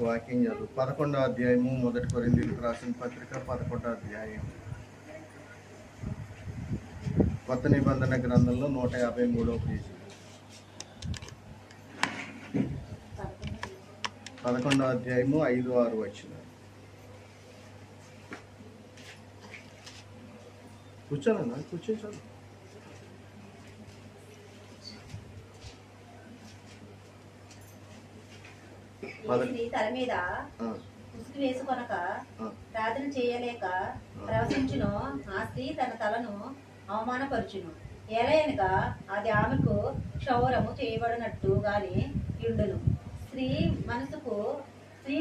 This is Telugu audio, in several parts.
వాక్యం చదువు. 11వ అధ్యాయము, 1 కొరింథీయులకు రాసిన పత్రిక 11వ అధ్యాయం. కొత్త నిబంధన గ్రంథంలో 153వ పేజీ. 11వ అధ్యాయము 5-6 వచనాలు. కూర్చోనన్నా, కూర్చోండి. తల మీద ముసుగు వేసుకొనక ప్రార్థన చేయలేక ప్రవశించును. ఆ స్త్రీ తన తలను అవమానపరుచును. ఏలయనగా అది ఆమెకు క్షౌరము చేయబడినట్టు గాని యుండును. స్త్రీ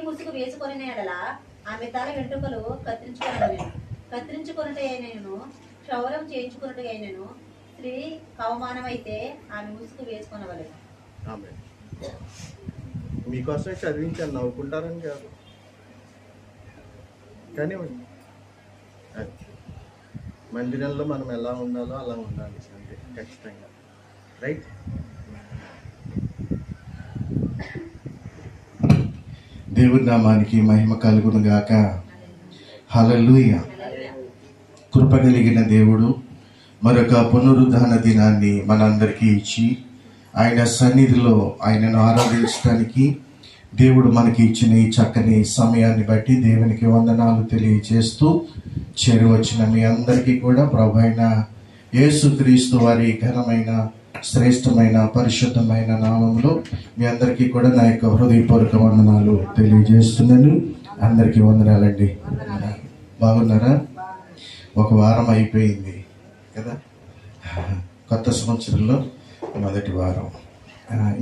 ముసుగు వేసుకొని ఎడల ఆమె తల వెంట్రుకలు కత్తిరించుకొనుటైనను క్షౌరం చేయించుకున్నట్టుగైనను స్త్రీ అవమానమైతే ఆమె ముసుగు వేసుకొనవలెను. మీకోసమే చదివించాను, నవ్వుకుంటారని కాదు, కానివ్వండి. మందిరంలో మనం ఎలా ఉండాలో అలా ఉండాలి అంతే, ఖచ్చితంగా. రైట్. దేవుడి నామానికి మహిమ కలుగును గాక. హల్లెలూయా. కృప కలిగిన దేవుడు మరొక పునరుద్ధాన దినాన్ని మనందరికీ ఇచ్చి ఆయన సన్నిధిలో ఆయనను ఆరాధించడానికి దేవుడు మనకి ఇచ్చిన ఈ చక్కని సమయాన్ని బట్టి దేవునికి వందనాలు తెలియజేస్తూ చేరువచ్చిన మీ అందరికీ కూడా ప్రభువైన యేసుక్రీస్తు వారి ఘనమైన శ్రేష్టమైన పరిశుద్ధమైన నామములో మీ అందరికీ కూడా నా యొక్క హృదయపూర్వక వందనాలు తెలియజేస్తున్నాను. అందరికీ వందనాలండి. బాగున్నారా? ఒక వారం అయిపోయింది కదా, కొత్త సంవత్సరంలో మొదటి వారం.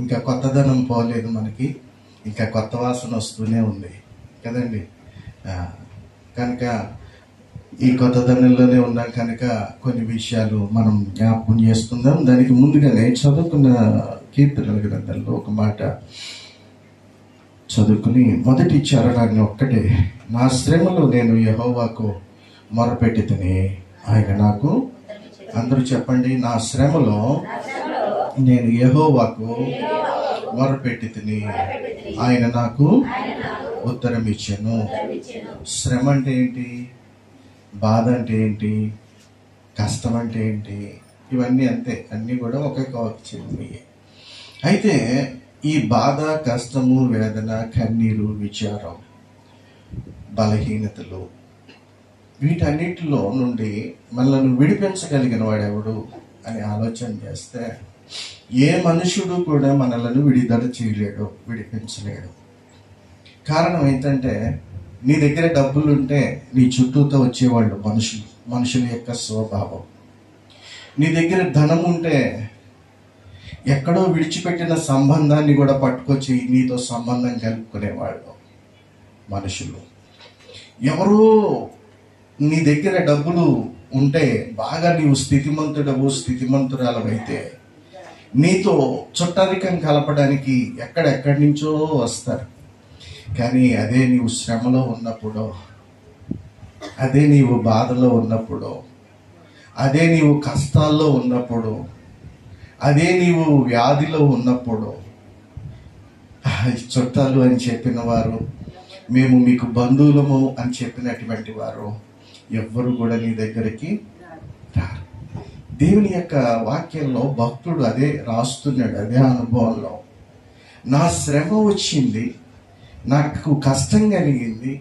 ఇంకా కొత్తదనం పోలేదు మనకి, ఇంకా కొత్త వాసన వస్తూనే ఉంది కదండి. కనుక ఈ కొత్తదనంలోనే ఉన్నాం కనుక కొన్ని విషయాలు మనం జ్ఞాపకం చేసుకుందాం. దానికి ముందుగానే చదువుకున్న కీర్తనల గ్రంథంలో ఒక మాట చదువుకుని మొదటి చరణాన్ని ఒక్కటే, నా శ్రమలో నేను యెహోవాకు మొరపెట్టితిని ఆయన నాకు. అందరూ చెప్పండి, నా శ్రమలో నేను యెహోవాకు మొరపెట్టితిని ఆయన నాకు ఉత్తరం ఇచ్చాను. శ్రమ అంటే ఏంటి? బాధ అంటే ఏంటి? కష్టం అంటే ఏంటి? ఇవన్నీ అంతే, అన్నీ కూడా ఒకే కావచ్చు చెంది. అయితే ఈ బాధ, కష్టము, వేదన, కన్నీరు, విచారం, బలహీనతలు, వీటన్నిటిలో నుండి మనల్ని విడిపించగలిగిన వాడెవడు అని ఆలోచన చేస్తే ఏ మనుషుడు కూడా మనలను విడుదల చేయలేడు, విడిపించలేడు. కారణం ఏంటంటే నీ దగ్గర డబ్బులుంటే నీ చుట్టూతో వచ్చేవాళ్ళు మనుషుల యొక్క స్వభావం. నీ దగ్గర ధనం ఉంటే ఎక్కడో విడిచిపెట్టిన సంబంధాన్ని కూడా పట్టుకొచ్చి నీతో సంబంధం కలుపుకునేవాళ్ళు మనుషులు. ఎవరో నీ దగ్గర డబ్బులు ఉంటే బాగా నీవు స్థితిమంతురాలవైతే నీతో చుట్టరికం కలపడానికి ఎక్కడెక్కడి నుంచో వస్తారు. కానీ అదే నీవు శ్రమలో ఉన్నప్పుడు, అదే నీవు బాధలో ఉన్నప్పుడు, అదే నీవు కష్టాల్లో ఉన్నప్పుడు, అదే నీవు వ్యాధిలో ఉన్నప్పుడు చుట్టాలు అని చెప్పిన వారు, మేము మీకు బంధువులము అని చెప్పినటువంటి వారు ఎవ్వరు కూడా నీ దగ్గరికి రారు. దేవుని యొక్క వాక్యంలో భక్తుడు అదే రాస్తున్నాడు, అదే అనుభవంలో. నా శ్రమ వచ్చింది, నాకు కష్టం కలిగింది,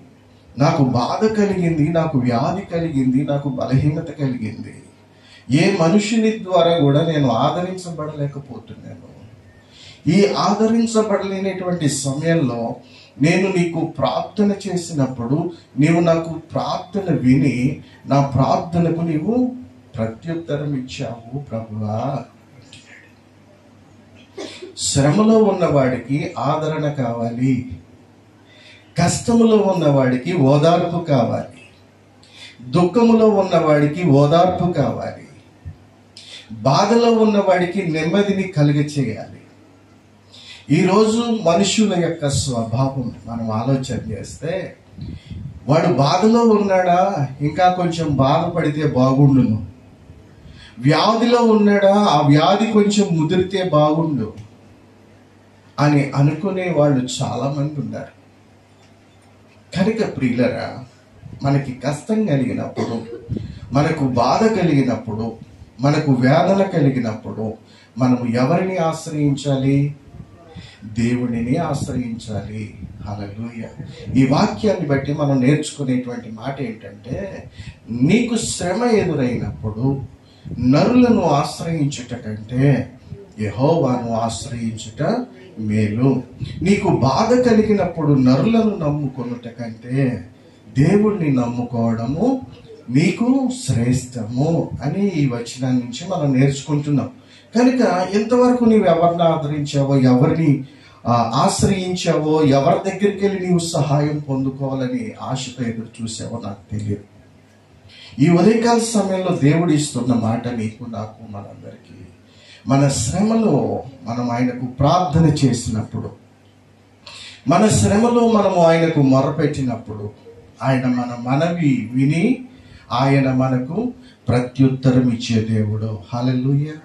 నాకు బాధ కలిగింది, నాకు వ్యాధి కలిగింది, నాకు బలహీనత కలిగింది. ఏ మనుషుని ద్వారా కూడా నేను ఆదరించబడలేకపోతున్నాను. ఈ ఆదరించబడలేనటువంటి సమయంలో నేను నీకు ప్రార్థన చేసినప్పుడు నీవు నాకు ప్రార్థన విని నా ప్రార్థనకు నీవు ప్రత్యుత్తరం ఇచ్చావు ప్రభువా. శ్రమలో ఉన్నవాడికి ఆదరణ కావాలి, కష్టములో ఉన్నవాడికి ఓదార్పు కావాలి, దుఃఖములో ఉన్నవాడికి ఓదార్పు కావాలి, బాధలో ఉన్నవాడికి నెమ్మదిని కలిగచేయాలి. ఈరోజు మనుషుల యొక్క స్వభావం మనం ఆలోచన చేస్తే, వాడు బాధలో ఉన్నాడా, ఇంకా కొంచెం బాధపడితే బాగుండును, వ్యాధిలో ఉన్నాడా, ఆ వ్యాధి కొంచెం ముదిరితే బాగుండు అని అనుకునే వాళ్ళు చాలా మంది ఉన్నారు. కనుక ప్రియులరా, మనకి కష్టం కలిగినప్పుడు, మనకు బాధ కలిగినప్పుడు, మనకు వేదన కలిగినప్పుడు మనము ఎవరిని ఆశ్రయించాలి? దేవునిని ఆశ్రయించాలి. హల్లెలూయా. ఈ వాక్యాన్ని బట్టి మనం నేర్చుకునేటువంటి మాట ఏంటంటే, నీకు శ్రమ ఎదురైనప్పుడు నరులను ఆశ్రయించుట కంటే యెహోవాను ఆశ్రయించుట మేలు. నీకు బాధ కలిగినప్పుడు నరులను నమ్ముకొనుట కంటే దేవుణ్ణి నమ్ముకోవడము నీకు శ్రేష్టము అని ఈ వచనం నుంచి మనం నేర్చుకుంటున్నాం. కనుక ఇంతవరకు నీవు ఎవరిని ఆదరించావో, ఎవరిని ఆశ్రయించావో, ఎవరి దగ్గరికి వెళ్ళి నీవు సహాయం పొందుకోవాలని ఆశతో ఎదురు చూసావో నాకు తెలియదు. ఈ ఉదయకాల సమయంలో దేవుడు ఇస్తున్న మాట నీకు, నాకు, మనందరికీ, మన శ్రమలో మనం ఆయనకు ప్రార్థన చేసినప్పుడు, మన శ్రమలో మనము ఆయనకు మొరపెట్టినప్పుడు ఆయన మన మనవి విని ఆయన మనకు ప్రత్యుత్తరం ఇచ్చే దేవుడు. హల్లెలూయా.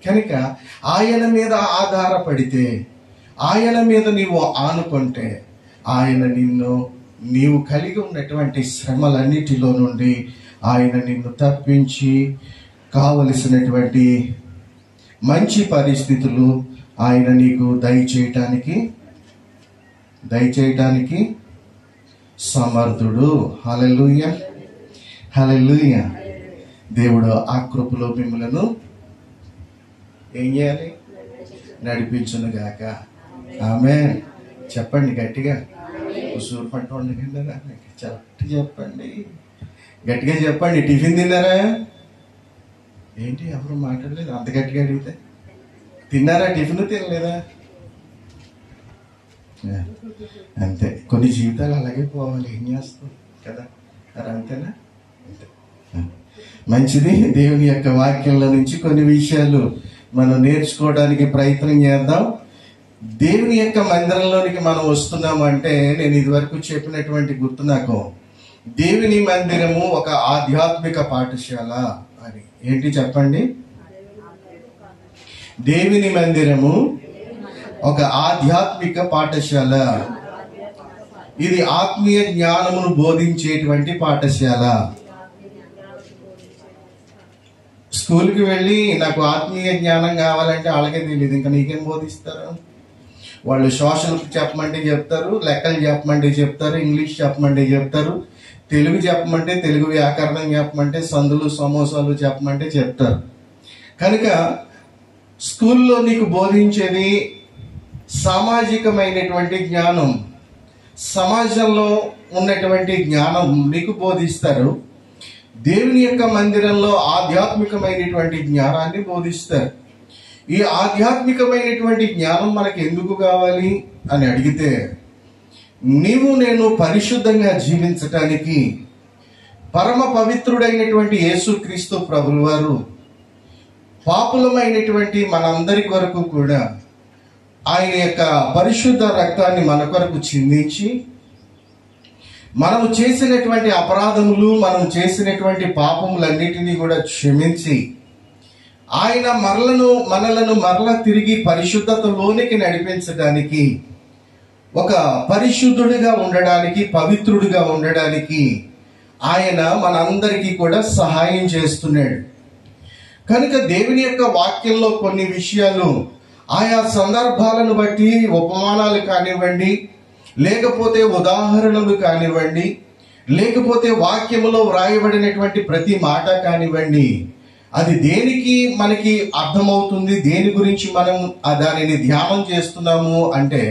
కనుక ఆయన మీద ఆధారపడితే, ఆయన మీద నీవు ఆనుకుంటే ఆయన నీవు కలిగి ఉన్నటువంటి శ్రమలన్నిటిలో నుండి ఆయన నిన్ను తప్పించి కావలసినటువంటి మంచి పరిస్థితులు ఆయన నీకు దయచేయటానికి సమర్థుడు. హల్లెలూయా, హల్లెలూయా. దేవుడు ఆ కృపలో మిమ్మలను ఏం చేయాలి? నడిపించును గాక. ఆమేన్. చెప్పండి గట్టిగా. ఉసూరు పంట ఉండకండి, చెప్పండి గట్టిగా చెప్పండి. టిఫిన్ తిన్నారా? ఏంటి ఎవరు మాట్లాడలేదు? అంత గట్టిగా అడిగితే తిన్నారా? టిఫిన్ తినలేదా? అంతే. కొన్ని జీవితాలు అలాగే పోవాలి. ఏం చేస్తాం కదా, అది అంతేనా? మంచిది. దేవుని యొక్క వాక్యంలో నుంచి కొన్ని విషయాలు మనం నేర్చుకోవడానికి ప్రయత్నం చేద్దాం. దేవుని యొక్క మందిరంలోనికి మనం వస్తున్నాము అంటే, నేను ఇదివరకు చెప్పినటువంటి గుర్తు నాకు, దేవుని మందిరము ఒక ఆధ్యాత్మిక పాఠశాల అని. ఏంటి చెప్పండి? దేవుని మందిరము ఒక ఆధ్యాత్మిక పాఠశాల. ఇది ఆత్మీయ జ్ఞానమును బోధించేటువంటి పాఠశాల. స్కూల్కి వెళ్ళి నాకు ఆత్మీయ జ్ఞానం కావాలంటే వాళ్ళకే తెలియదు, ఇంకా నీకేం బోధిస్తారు? వాళ్ళు సోషల్ చెప్పమంటే చెప్తారు, లెక్కలు చెప్పమంటే చెప్తారు, ఇంగ్లీష్ చెప్పమంటే చెప్తారు, తెలుగు చెప్పమంటే తెలుగు వ్యాకరణం చెప్పమంటే, సందులు సమోసాలు చెప్పమంటే చెప్తారు. కనుక స్కూల్లో నీకు బోధించేది సామాజికమైనటువంటి జ్ఞానం, సమాజంలో ఉన్నటువంటి జ్ఞానం నీకు బోధిస్తారు. దేవుని యొక్క మందిరంలో ఆధ్యాత్మికమైనటువంటి జ్ఞానాన్ని బోధిస్తారు. ఈ ఆధ్యాత్మికమైనటువంటి జ్ఞానం మనకి ఎందుకు కావాలి అని అడిగితే, నీవు నేను పరిశుద్ధంగా జీవించటానికి పరమ పవిత్రుడైనటువంటి యేసుక్రీస్తు ప్రభువు వారు పాపులమైనటువంటి మనందరి కొరకు కూడా ఆయన యొక్క పరిశుద్ధ రక్తాన్ని మన కొరకు చిందించి, మనము చేసినటువంటి అపరాధములు, మనం చేసినటువంటి పాపములన్నిటినీ కూడా క్షమించి, ఆయన మనలను మరల తిరిగి పరిశుద్ధతలోనికి నడిపించడానికి, ఒక పరిశుద్ధుడిగా ఉండడానికి, పవిత్రుడిగా ఉండడానికి ఆయన మనందరికీ కూడా సహాయం చేస్తున్నాడు. కనుక దేవుని యొక్క వాక్యంలో కొన్ని విషయాలు ఆయా సందర్భాలను బట్టి ఉపమానాలు కానివ్వండి, లేకపోతే ఉదాహరణలు కానివ్వండి, లేకపోతే వాక్యములో వ్రాయబడినటువంటి ప్రతి మాట కానివ్వండి, అది దేనికి మనకి అర్థమవుతుంది, దేని గురించి మనం దానిని ధ్యానం చేస్తున్నాము అంటే,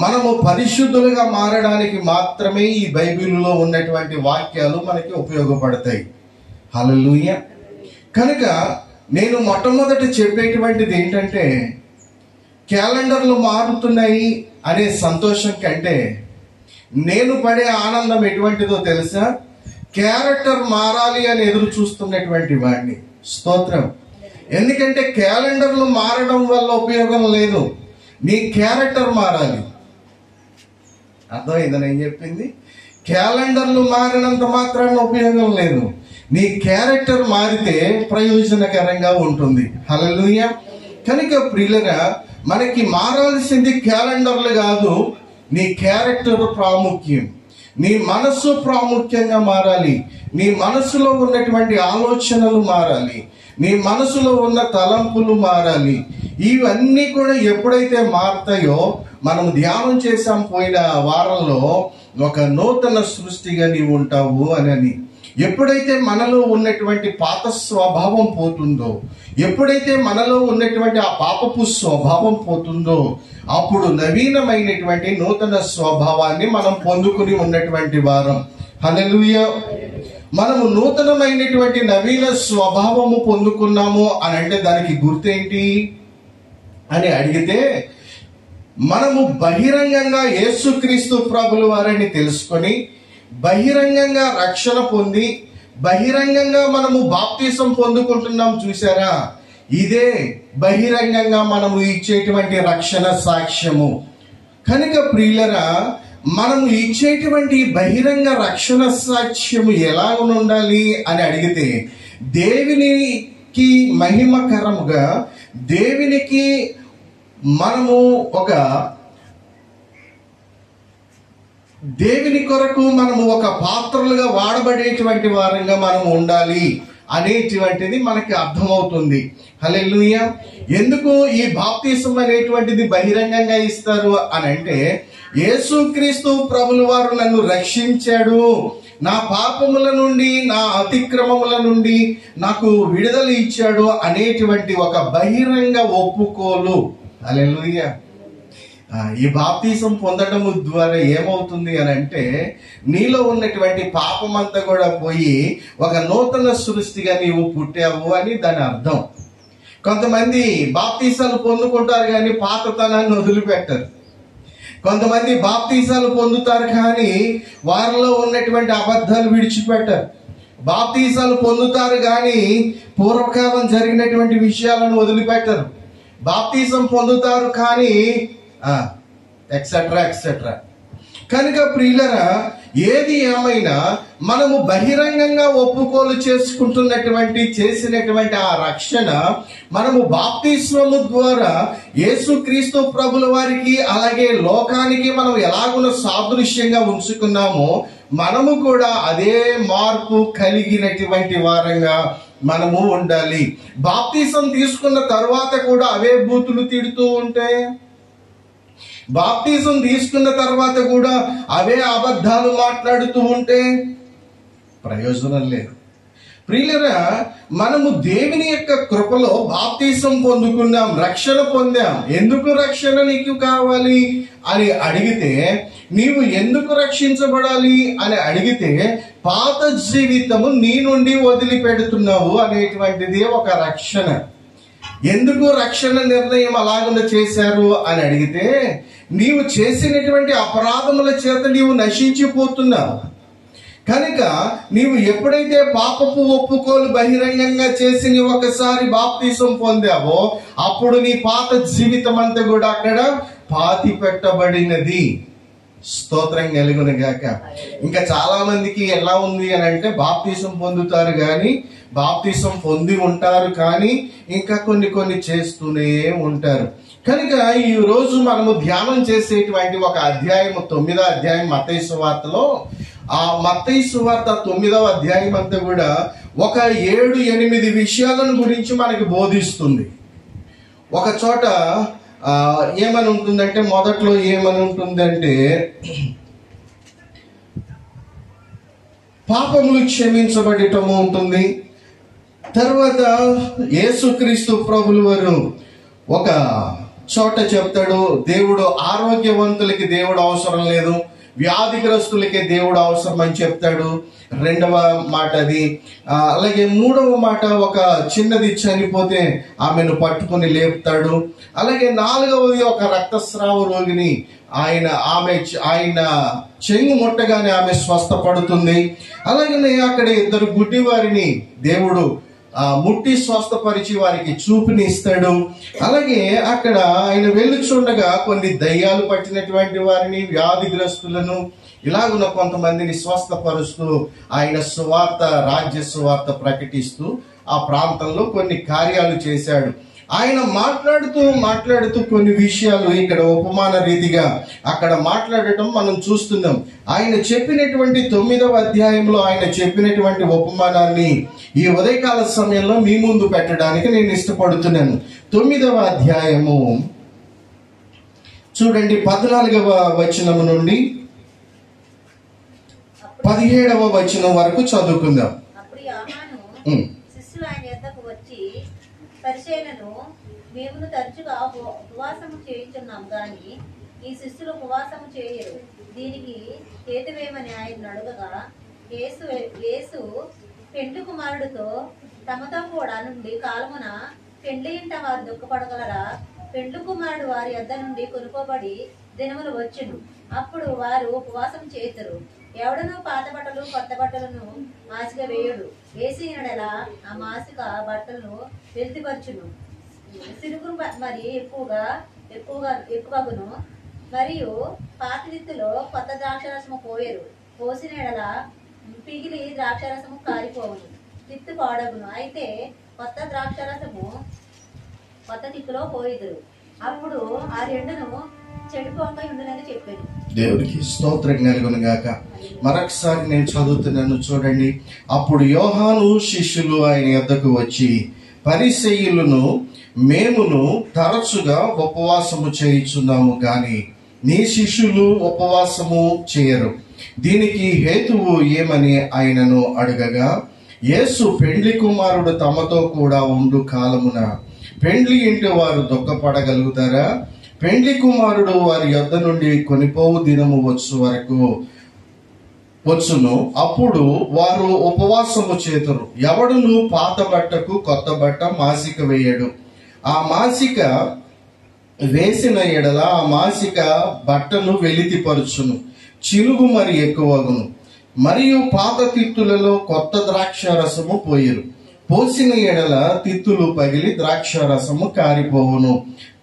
మనము పరిశుద్ధులుగా మారడానికి మాత్రమే ఈ బైబిల్లో ఉన్నటువంటి వాక్యాలు మనకి ఉపయోగపడతాయి. హల్లెలూయా. కనుక నేను మొట్టమొదటి చెప్పేటువంటిది ఏంటంటే, క్యాలెండర్లు మారుతున్నాయి అనే సంతోషం కంటే నేను పడే ఆనందం ఎటువంటిదో తెలుసా? క్యారెక్టర్ మారాలి అని ఎదురు చూస్తున్నటువంటి వాడిని. స్తోత్రం. ఎందుకంటే క్యాలెండర్లు మారడం వల్ల ఉపయోగం లేదు, నీ క్యారెక్టర్ మారాలి. అర్థమైందా నేను చెప్పింది? క్యాలెండర్లు మారినంత మాత్రాన ఉపయోగం లేదు, నీ క్యారెక్టర్ మారితే ప్రయోజనకరంగా ఉంటుంది. హల్లెలూయా. కనుక ప్రియులరా, మనకి మారాల్సింది క్యాలెండర్లు కాదు, నీ క్యారెక్టర్ ప్రాముఖ్యం. నీ మనస్సు ప్రాముఖ్యంగా మారాలి. నీ మనసులో ఉన్నటువంటి ఆలోచనలు మారాలి. నీ మనసులో ఉన్న తలంపులు మారాలి. ఇవన్నీ కూడా ఎప్పుడైతే మారుతాయో, మనం ధ్యానం చేసాం పోయిన వారంలో, ఒక నూతన సృష్టిగా నీవు ఉంటావు అని. ఎప్పుడైతే మనలో ఉన్నటువంటి పాత స్వభావం పోతుందో, ఎప్పుడైతే మనలో ఉన్నటువంటి ఆ పాపపు స్వభావం పోతుందో, అప్పుడు నవీనమైనటువంటి నూతన స్వభావాన్ని మనం పొందుకుని ఉన్నటువంటి వారం. హల్లెలూయా. మనము నూతనమైనటువంటి నవీన స్వభావము పొందుకున్నాము అని అంటే దానికి గుర్తేంటి అని అడిగితే, మనము బహిరంగంగా యేసుక్రీస్తు ప్రభుల వారిని తెలుసుకొని, బహిరంగంగా రక్షణ పొంది, బహిరంగంగా మనము బాప్తిసం పొందుకుంటున్నాం. చూసారా, ఇదే బహిరంగంగా మనము ఇచ్చేటువంటి రక్షణ సాక్ష్యము. కనుక ప్రియులరా, మనము ఇచ్చేటువంటి బహిరంగ రక్షణ సాక్ష్యము ఎలా ఉండాలి అని అడిగితే, దేవునికి మహిమకరముగా, దేవునికి మనము దేవుని కొరకు మనము ఒక పాత్రలుగా వాడబడేటువంటి వారంగా మనము ఉండాలి అనేటువంటిది మనకి అర్థమవుతుంది. హల్లెలూయా. ఎందుకు ఈ బాప్తిసం అనేటువంటిది బహిరంగంగా ఇస్తారు అని అంటే, యేసుక్రీస్తు ప్రభుల వారు నన్ను రక్షించాడు, నా పాపముల నుండి, నా అతిక్రమముల నుండి నాకు విడుదల ఇచ్చాడు అనేటువంటి ఒక బహిరంగ ఒప్పుకోలు. హల్లెలూయా. ఈ బాప్తిసం పొందడం ద్వారా ఏమవుతుంది అని అంటే, నీలో ఉన్నటువంటి పాపం అంతా కూడా పోయి ఒక నూతన సృష్టిగా నీవు పుట్టావు అని దాని అర్థం. కొంతమంది బాప్తిసాలు పొందుకుంటారు కానీ పాతతనాన్ని వదిలిపెట్టరు. కొంతమంది బాప్తిసాలు పొందుతారు కానీ వారిలో ఉన్నటువంటి అబద్ధాలు విడిచిపెట్టరు. బాప్తిసాలు పొందుతారు కానీ పూర్వకాలం జరిగినటువంటి విషయాలను వదిలిపెట్టరు. బాప్తిసం పొందుతారు కానీ ఎక్సెట్రా ఎక్సెట్రా. కనుక ప్రియులరా, ఏది ఏమైనా మనము బహిరంగంగా ఒప్పుకోలు చేసినటువంటి ఆ రక్షణ మనము బాప్తిస్మము ద్వారా యేసుక్రీస్తు ప్రభుల వారికి అలాగే లోకానికి మనం ఎలాగున సాదృశ్యంగా ఉంచుకున్నామో, మనము కూడా అదే మార్పు కలిగినటువంటి వారంగా మనము ఉండాలి. బాప్తిసం తీసుకున్న తర్వాత కూడా అవే బూతులు తిడుతూ ఉంటే, బాప్తిజం తీసుకున్న తర్వాత కూడా అవే అబద్ధాలు మాట్లాడుతూ ఉంటే ప్రయోజనం లేదు. ప్రియులరా, మనము దేవుని యొక్క కృపలో బాప్తిజం పొందుకున్నాం, రక్షణ పొందాం. ఎందుకు రక్షణ నీకు కావాలి అని అడిగితే, నీవు ఎందుకు రక్షించబడాలి అని అడిగితే, పాత జీవితము నీ నుండి వదిలిపెడుతున్నావు అనేటువంటిది ఒక రక్షణ. ఎందుకు రక్షణ నిర్ణయం అలాగ చేశారు అని అడిగితే, నీవు చేసినటువంటి అపరాధముల చేత నీవు నశించిపోతున్నావు. కనుక నీవు ఎప్పుడైతే పాపపు ఒప్పుకోలు బహిరంగంగా చేసి నీవు ఒకసారి బాప్తిసం పొందావో, అప్పుడు నీ పాత జీవితం అంతా కూడా అక్కడ పాతి పెట్టబడినది. స్తోత్రం కలుగును గాక. ఇంకా చాలా మందికి ఎలా ఉంది అని అంటే, బాప్తిసం పొందుతారు కానీ, బాప్తిసం పొంది ఉంటారు కానీ ఇంకా కొన్ని చేస్తూనే ఉంటారు. కనుక ఈ రోజు మనము ధ్యానం చేసేటువంటి ఒక అధ్యాయం, 9వ అధ్యాయం మత్తయి సువార్తలో, ఆ మత్తయి సువార్త 9వ అధ్యాయం అంతా కూడా ఒక 7-8 విషయాలను గురించి మనకి బోధిస్తుంది. ఒక చోట ఏమని ఉంటుందంటే, మొదట్లో ఏమని ఉంటుందంటే, పాపములు క్షమించబడటము ఉంటుంది. తర్వాత యేసుక్రీస్తు ప్రభుల వారు ఒక చోట చెప్తాడు, దేవుడు ఆరోగ్యవంతులకి దేవుడు అవసరం లేదు, వ్యాధిగ్రస్తులకే దేవుడు అవసరం అని చెప్తాడు. 2వ మాట అది. అలాగే 3వ మాట, ఒక చిన్నది చనిపోతే ఆమెను పట్టుకుని లేపుతాడు. అలాగే 4వది, ఒక రక్తస్రావ రోగిని ఆయన చెంగు ముట్టగానే ఆమె స్వస్థపడుతుంది. అలాగే అక్కడ 2 గుడ్డి వారిని దేవుడు ముట్టి స్వస్థపరిచి వారికి చూపుని ఇస్తాడు. అలాగే అక్కడ ఆయన వెళ్ళుచుండగా కొన్ని దయ్యాలు పట్టినటువంటి వారిని, వ్యాధిగ్రస్తులను, ఇలాగున్న కొంతమందిని స్వస్థపరుస్తూ ఆయన సువార్త, రాజ్య సువార్త ప్రకటిస్తూ ఆ ప్రాంతంలో కొన్ని కార్యాలు చేశాడు. ఆయన మాట్లాడుతూ కొన్ని విషయాలు ఇక్కడ ఉపమాన రీతిగా అక్కడ మాట్లాడటం మనం చూస్తున్నాం. ఆయన చెప్పినటువంటి 9వ అధ్యాయంలో ఆయన చెప్పినటువంటి ఉపమానాన్ని ఈ ఉదయకాల సమయంలో మీ ముందు పెట్టడానికి నేను ఇష్టపడుతున్నాను. 9వ అధ్యాయము చూడండి, 14వ వచనం నుండి 17వ వచనం వరకు చదువుకుందాం. అప్పుడు యోహాను శిష్యులు ఆయన యొద్దకు వచ్చి, పరిసయ్యులను మేము తరచుగా ఉపవాసము చేయించున్నాం గాని ఈ శిష్యులు ఉపవాసము చేయరు, దీనికి హేతువేమని ఆయన అడగగా, యేసు పెండ్లి కుమారుడితో తమతో కూడా నుండి కాలమున పెండ్లి ఇంట వారు దుఃఖపడగలరా? పెండ్లి కుమారుడు వారి యొద్ద నుండి కొనుక్కోబడి దినములు వచ్చును, అప్పుడు వారు ఉపవాసం చేతురు. ఎవడను పాత బట్టలు కొత్త బట్టలను మాసిక వేయుడు, వేసి ఎడల ఆ మాసిక బట్టలను వెలితిపరచును, సిరుకును మరి ఎక్కువగును. మరియు పాత తిత్తులో కొత్త ద్రాక్షరసము పోయరు, పోసిన ఎడల పిగిలి ద్రాక్షరసము కారిపోవును, తిత్తు పాడగును. అయితే కొత్త ద్రాక్షరసము కొత్త తిత్తులో పోయిదురు, అప్పుడు ఆ రెండును చెడిపోక ఉండునని చెప్పాను. దేవుడికి స్తోత్రం కలుగును గాక. మరొకసారి నేను చదువుతున్నాను చూడండి. అప్పుడు యోహాను శిష్యులు ఆయన యొద్దకు వచ్చి, పరిసయ్యులను మేమును తరచుగా ఉపవాసము చేయుచున్నాము గాని నీ శిష్యులు ఉపవాసము చేయరు, దీనికి హేతువు ఏమని ఆయనను అడగగా, యేసు పెండ్లి కుమారుడు తమతో కూడా ఉండు కాలమున పెండ్లి ఇంటి వారు దుఃఖపడగలుగుతారా? పెండ్లి కుమారుడు వారి యొద్ద నుండి కొనిపోవు దినము వచ్చును, అప్పుడు వారు ఉపవాసము చేతురు. ఎవడును పాత బట్టకు కొత్త బట్ట మాసిక వేయడు, ఆ మాసిక వేసిన ఎడల ఆ మాసిక బట్టను వెలితిపరుచును, చిలుగు మరి ఎక్కువగును. మరియు పాత తిత్తులలో కొత్త ద్రాక్ష రసము పోయిరు, పోసిన ఎడల తిత్తులు పగిలి ద్రాక్ష రసము కారిపోవును,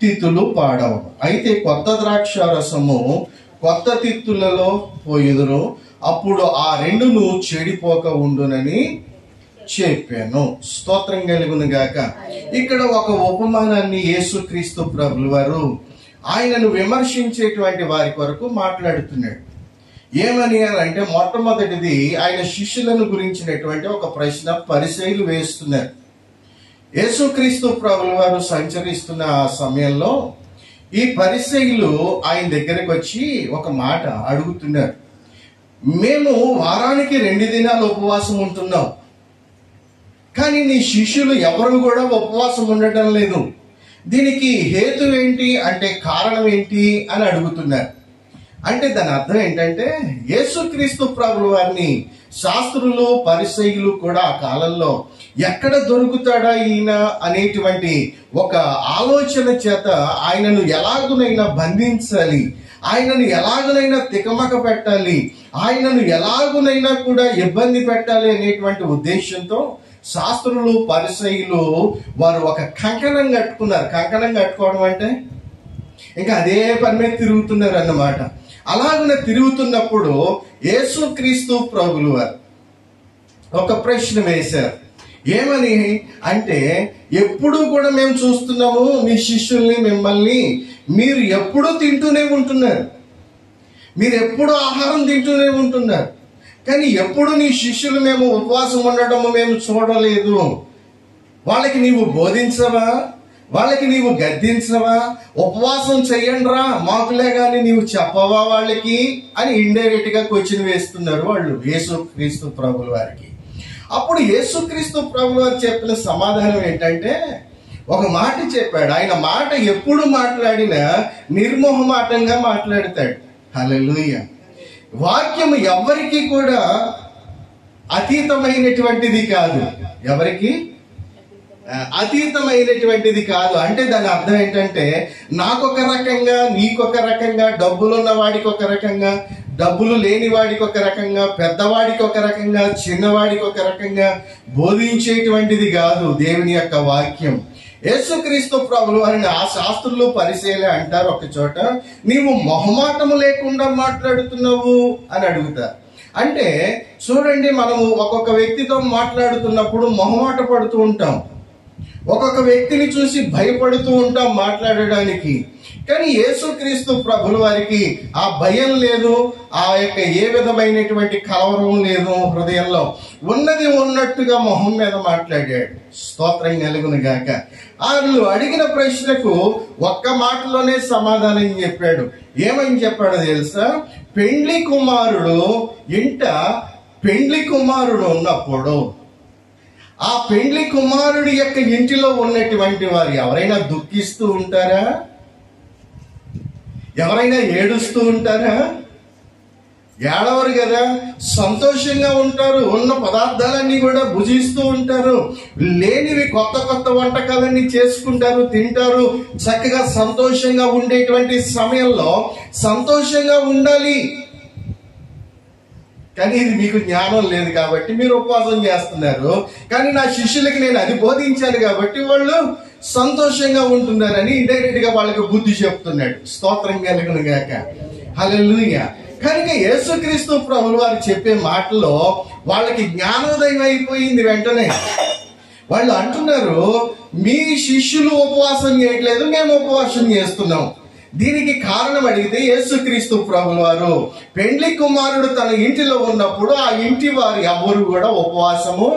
తిత్తులు పాడవును. అయితే కొత్త ద్రాక్ష రసము కొత్త తిత్తులలో పోయిదురు, అప్పుడు ఆ రెండును చెడిపోక ఉండునని చెప్పాను. స్తోత్రం కలుగును గాక. ఇక్కడ ఒక ఉపమానాన్ని యేసుక్రీస్తు ప్రభులు వారు ఆయనను విమర్శించేటువంటి వారి కొరకు మాట్లాడుతున్నాడు. ఏమని అంటే, మొట్టమొదటిది ఆయన శిష్యులను గురించినటువంటి ఒక ప్రశ్న పరిసయ్యులు వేస్తున్నారు. యేసుక్రీస్తు ప్రభుల వారు సంచరిస్తున్న ఆ సమయంలో ఈ పరిసయ్యులు ఆయన దగ్గరకు వచ్చి ఒక మాట అడుగుతున్నారు. మేము వారానికి 2 దినాలు ఉపవాసం ఉంటున్నాం, కానీ నీ శిష్యులు ఎవరు కూడా ఉపవాసం ఉండటం లేదు, దీనికి హేతు ఏంటి అంటే కారణం ఏంటి అని అడుగుతున్నారు. అంటే దాని అర్థం ఏంటంటే, యేసుక్రీస్తు ప్రభుల వారిని శాస్త్రులు పరిసయ్యులు కూడా ఆ కాలంలో ఎక్కడ దొరుకుతాడా ఈయన అనేటువంటి ఒక ఆలోచన చేత ఆయనను ఎలాగునైనా బంధించాలి, ఆయనను ఎలాగునైనా తికమక పెట్టాలి, ఆయనను ఎలాగునైనా కూడా ఇబ్బంది పెట్టాలి అనేటువంటి ఉద్దేశంతో శాస్త్రులు పరిసయ్యులు వారు ఒక కంకణం కట్టుకున్నారు. కంకణం కట్టుకోవడం అంటే ఇంకా అదే పని మీద తిరుగుతున్నారు అన్నమాట. అలాగనే తిరుగుతున్నప్పుడు యేసుక్రీస్తు ప్రభులు వారు ఒక ప్రశ్న వేశారు. ఏమని అంటే, ఎప్పుడు కూడా మేము చూస్తున్నాము మీ శిష్యుల్ని, మిమ్మల్ని మీరు ఎప్పుడూ తింటూనే ఉంటున్నారు, మీరు ఎప్పుడు ఆహారం తింటూనే ఉంటున్నారు, కానీ ఎప్పుడు నీ శిష్యులు మేము ఉపవాసం ఉండడము మేము చూడలేదు. వాళ్ళకి నీవు బోధించవా? వాళ్ళకి నీవు గద్దించవా? ఉపవాసం చెయ్యండిరా మాకులే గాని నీవు చెప్పవా వాళ్ళకి అని ఇండైరెక్ట్ గా క్వశ్చన్ వేస్తున్నారు వాళ్ళు యేసుక్రీస్తు ప్రభుల వారికి. అప్పుడు యేసుక్రీస్తు ప్రభుల వారు చెప్పిన సమాధానం ఏంటంటే, ఒక మాట చెప్పాడు. ఆయన మాట ఎప్పుడు మాట్లాడినా నిర్మోహమాటంగా మాట్లాడతాడు. హల్లెలూయా. వాక్యం ఎవరికి కూడా అతీతమైనటువంటిది కాదు. ఎవరికి అతీతమైనటువంటిది కాదు. అంటే దాని అర్థం ఏంటంటే, నాకొక రకంగా, నీకొక రకంగా, డబ్బులున్న వాడికి ఒక రకంగా, డబ్బులు లేని వాడికి ఒక రకంగా, పెద్దవాడికి ఒక రకంగా, చిన్నవాడికి ఒక రకంగా బోధించేటువంటిది కాదు దేవుని యొక్క వాక్యం. యేసుక్రీస్తు ప్రభులు వారిని ఆ శాస్త్రులు పరిశీలన అంటారు ఒక చోట, నీవు మొహమాటము లేకుండా మాట్లాడుతున్నావు అని అడుగుతారు. అంటే చూడండి, మనము ఒక్కొక్క వ్యక్తితో మాట్లాడుతున్నప్పుడు మొహమాట పడుతూ ఉంటాం. ఒక్కొక్క వ్యక్తిని చూసి భయపడుతూ ఉంటాం మాట్లాడడానికి. కానీ యేసుక్రీస్తు ప్రభుల వారికి ఆ భయం లేదు, ఆ యొక్క ఏ విధమైనటువంటి కలవరం లేదు హృదయంలో. ఉన్నది ఉన్నట్టుగా మొహం మీద మాట్లాడాడు. స్తోత్రం కలుగును గాక. వాళ్ళు అడిగిన ప్రశ్నకు ఒక్క మాటలోనే సమాధానం చెప్పాడు. ఏమని చెప్పాడో తెలుసా? పెండ్లి కుమారుడు ఇంట పెండ్లి కుమారుడు ఉన్నప్పుడు ఆ పెండ్లి కుమారుడి యొక్క ఇంటిలో ఉన్నటువంటి వారు ఎవరైనా దుఃఖిస్తూ ఉంటారా? ఎవరైనా ఏడుస్తూ ఉంటారా? ఏడవరు కదా, సంతోషంగా ఉంటారు. ఉన్న పదార్థాలన్నీ కూడా భుజిస్తూ ఉంటారు. లేనివి కొత్త కొత్త వంటకాలన్నీ చేసుకుంటారు, తింటారు. చక్కగా సంతోషంగా ఉండేటువంటి సమయంలో సంతోషంగా ఉండాలి. కానీ ఇది మీకు జ్ఞానం లేదు కాబట్టి మీరు ఉపవాసం చేస్తున్నారు. కానీ నా శిష్యులకి నేను అది బోధించాను కాబట్టి వాళ్ళు సంతోషంగా ఉంటున్నారని ఇండైరెక్ట్ గా వాళ్ళకి బుద్ధి చెప్తున్నాడు. స్తోత్రం కలుగును గాక. హల్లెలూయా. కనుక యేసుక్రీస్తు ప్రభులు వారు చెప్పే మాటలో వాళ్ళకి జ్ఞానోదయం అయిపోయింది. వెంటనే వాళ్ళు అంటున్నారు, మీ శిష్యులు ఉపవాసం చేయట్లేదు, మేము ఉపవాసం చేస్తున్నాం. దీనికి కారణం అడిగితే యేసుక్రీస్తు ప్రభులు వారు పెండ్లి కుమారుడు తన ఇంటిలో ఉన్నప్పుడు ఆ ఇంటి వారు ఎవరు కూడా ఉపవాసము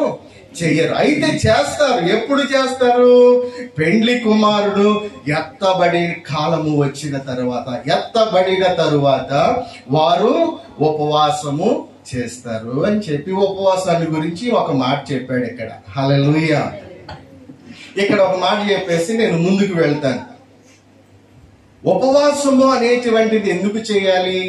చెయ్యరు. అయితే చేస్తారు. ఎప్పుడు చేస్తారు? పెండ్లి కుమారుడు ఎత్తబడి కాలము వచ్చిన ఎత్తబడిన తరువాత వారు ఉపవాసము చేస్తారు అని చెప్పి ఉపవాసాన్ని గురించి ఒక మాట చెప్పాడు ఇక్కడ. హల్లెలూయా. ఇక్కడ ఒక మాట చెప్పేసి నేను ముందుకు వెళ్తాను. ఉపవాసము అనేటువంటిది ఎందుకు చేయాలి?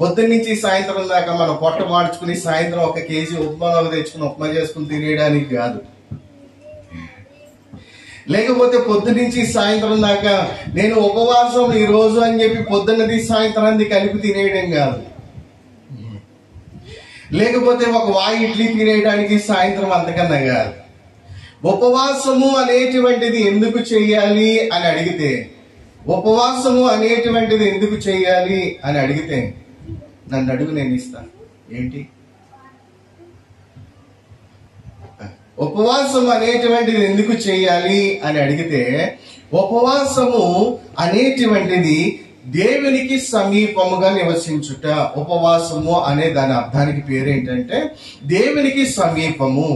పొద్దున్నుంచి సాయంత్రం దాకా మనం పొట్ట మార్చుకుని సాయంత్రం 1 కేజీ ఉప్మాలు తెచ్చుకుని ఉప్మా చేసుకుని తినేయడానికి కాదు. లేకపోతే పొద్దున్నుంచి సాయంత్రం దాకా నేను ఉపవాసం ఈ రోజు అని చెప్పి పొద్దున్నది సాయంత్రాన్ని కలిపి తినేయడం కాదు. లేకపోతే ఒక వాయి ఇడ్లీ తినేయడానికి సాయంత్రం అంతకన్నా కాదు. ఉపవాసము అనేటువంటిది ఎందుకు చేయాలి అని అడిగితే, ఉపవాసము అనేటువంటిది ఎందుకు చేయాలి అని అడిగితే నన్ను అడుగు, నేను ఇస్తాను. ఏంటి ఉపవాసం అనేటువంటిది ఎందుకు చేయాలి అని అడిగితే, ఉపవాసము అనేటువంటిది దేవునికి సమీపముగా నివసించుట. ఉపవాసము అనే దాని అర్థానికి పేరేంటంటే దేవునికి సమీపము.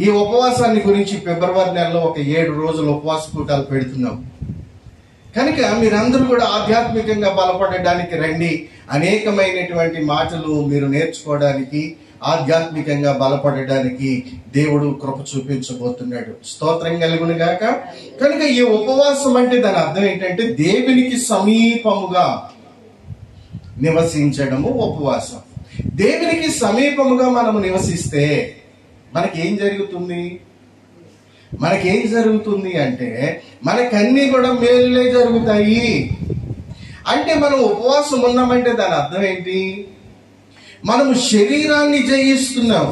ఈ ఉపవాసాన్ని గురించి ఫిబ్రవరి నెలలో ఒక 7 రోజులు ఉపవాస కూటాలు పెడుతున్నాం. కనుక మీరందరూ కూడా ఆధ్యాత్మికంగా బలపడడానికి రండి. అనేకమైనటువంటి మాటలు మీరు నేర్చుకోవడానికి, ఆధ్యాత్మికంగా బలపడడానికి దేవుడు కృప చూపించబోతున్నాడు. స్తోత్రం కలుగును గాక. కనుక ఈ ఉపవాసం అంటే దాని అర్థం ఏంటంటే దేవునికి సమీపముగా నివసించడము ఉపవాసం. దేవునికి సమీపముగా మనము నివసిస్తే మనకేం జరుగుతుంది? మనకేం జరుగుతుంది అంటే మనకన్నీ కూడా మేలులే జరుగుతాయి. అంటే మనం ఉపవాసం ఉన్నామంటే దాని అర్థం ఏంటి? మనము శరీరాన్ని జయిస్తున్నాం,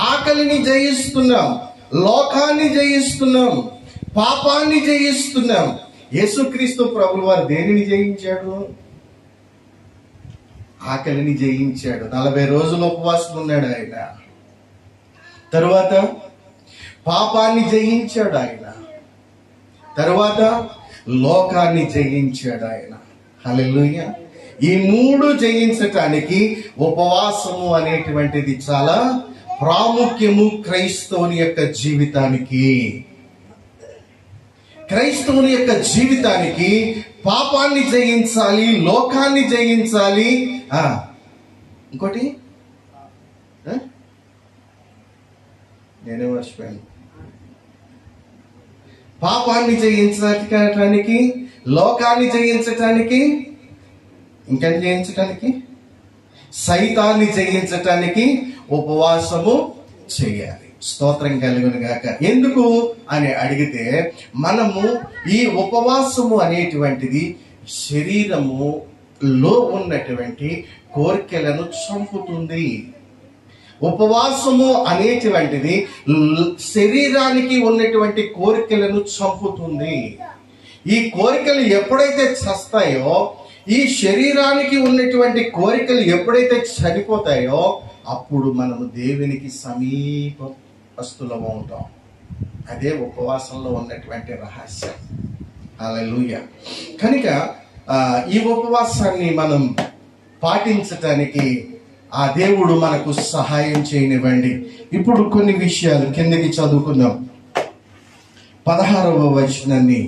ఆకలిని జయిస్తున్నాం, లోకాన్ని జయిస్తున్నాం, పాపాన్ని జయిస్తున్నాం. యేసుక్రీస్తు ప్రభువు వారు దేనిని జయించాడు? ఆకలిని జయించాడు. 40 రోజులు ఉపవాసం ఉన్నాడు ఆయన. తరువాత పాపాన్ని జయించాడు ఆయన. తరువాత లోకాన్ని జయించాడు ఆయన. హల్లెలూయా. ఈ 3 జయించటానికి ఉపవాసము అనేటువంటిది చాలా ప్రాముఖ్యము క్రైస్తవుని యొక్క జీవితానికి. క్రైస్తవుని యొక్క జీవితానికి పాపాన్ని జయించాలి, లోకాన్ని జయించాలి. ఇంకోటి నేనే మర్చిపోయాను. పాపాన్ని జయించటానికి, లోకాన్ని జయించటానికి, ఇంకా జయించటానికి, సైతాన్ని జయించటానికి ఉపవాసము చేయాలి. స్తోత్రం కలుగును గాక. ఎందుకు అని అడిగితే, మనము ఈ ఉపవాసము అనేటువంటిది శరీరములో ఉన్నటువంటి కోరికలను చంపుతుంది. ఉపవాసము అనేటువంటిది శరీరానికి ఉన్నటువంటి కోరికలను చంపుతుంది. ఈ కోరికలు ఎప్పుడైతే చస్తాయో, ఈ శరీరానికి ఉన్నటువంటి కోరికలు ఎప్పుడైతే చనిపోతాయో, అప్పుడు మనము దేవునికి సమీపస్తులం అవుతాం. అదే ఉపవాసంలో ఉన్నటువంటి రహస్యం. హల్లెలూయా. కనుక ఈ ఉపవాసాన్ని మనం పాటించటానికి ఆ దేవుడు మనకు సహాయం చేయనివ్వండి. ఇప్పుడు కొన్ని విషయాలు కిందకి చదువుకుందాం. 16వ వచనాన్ని,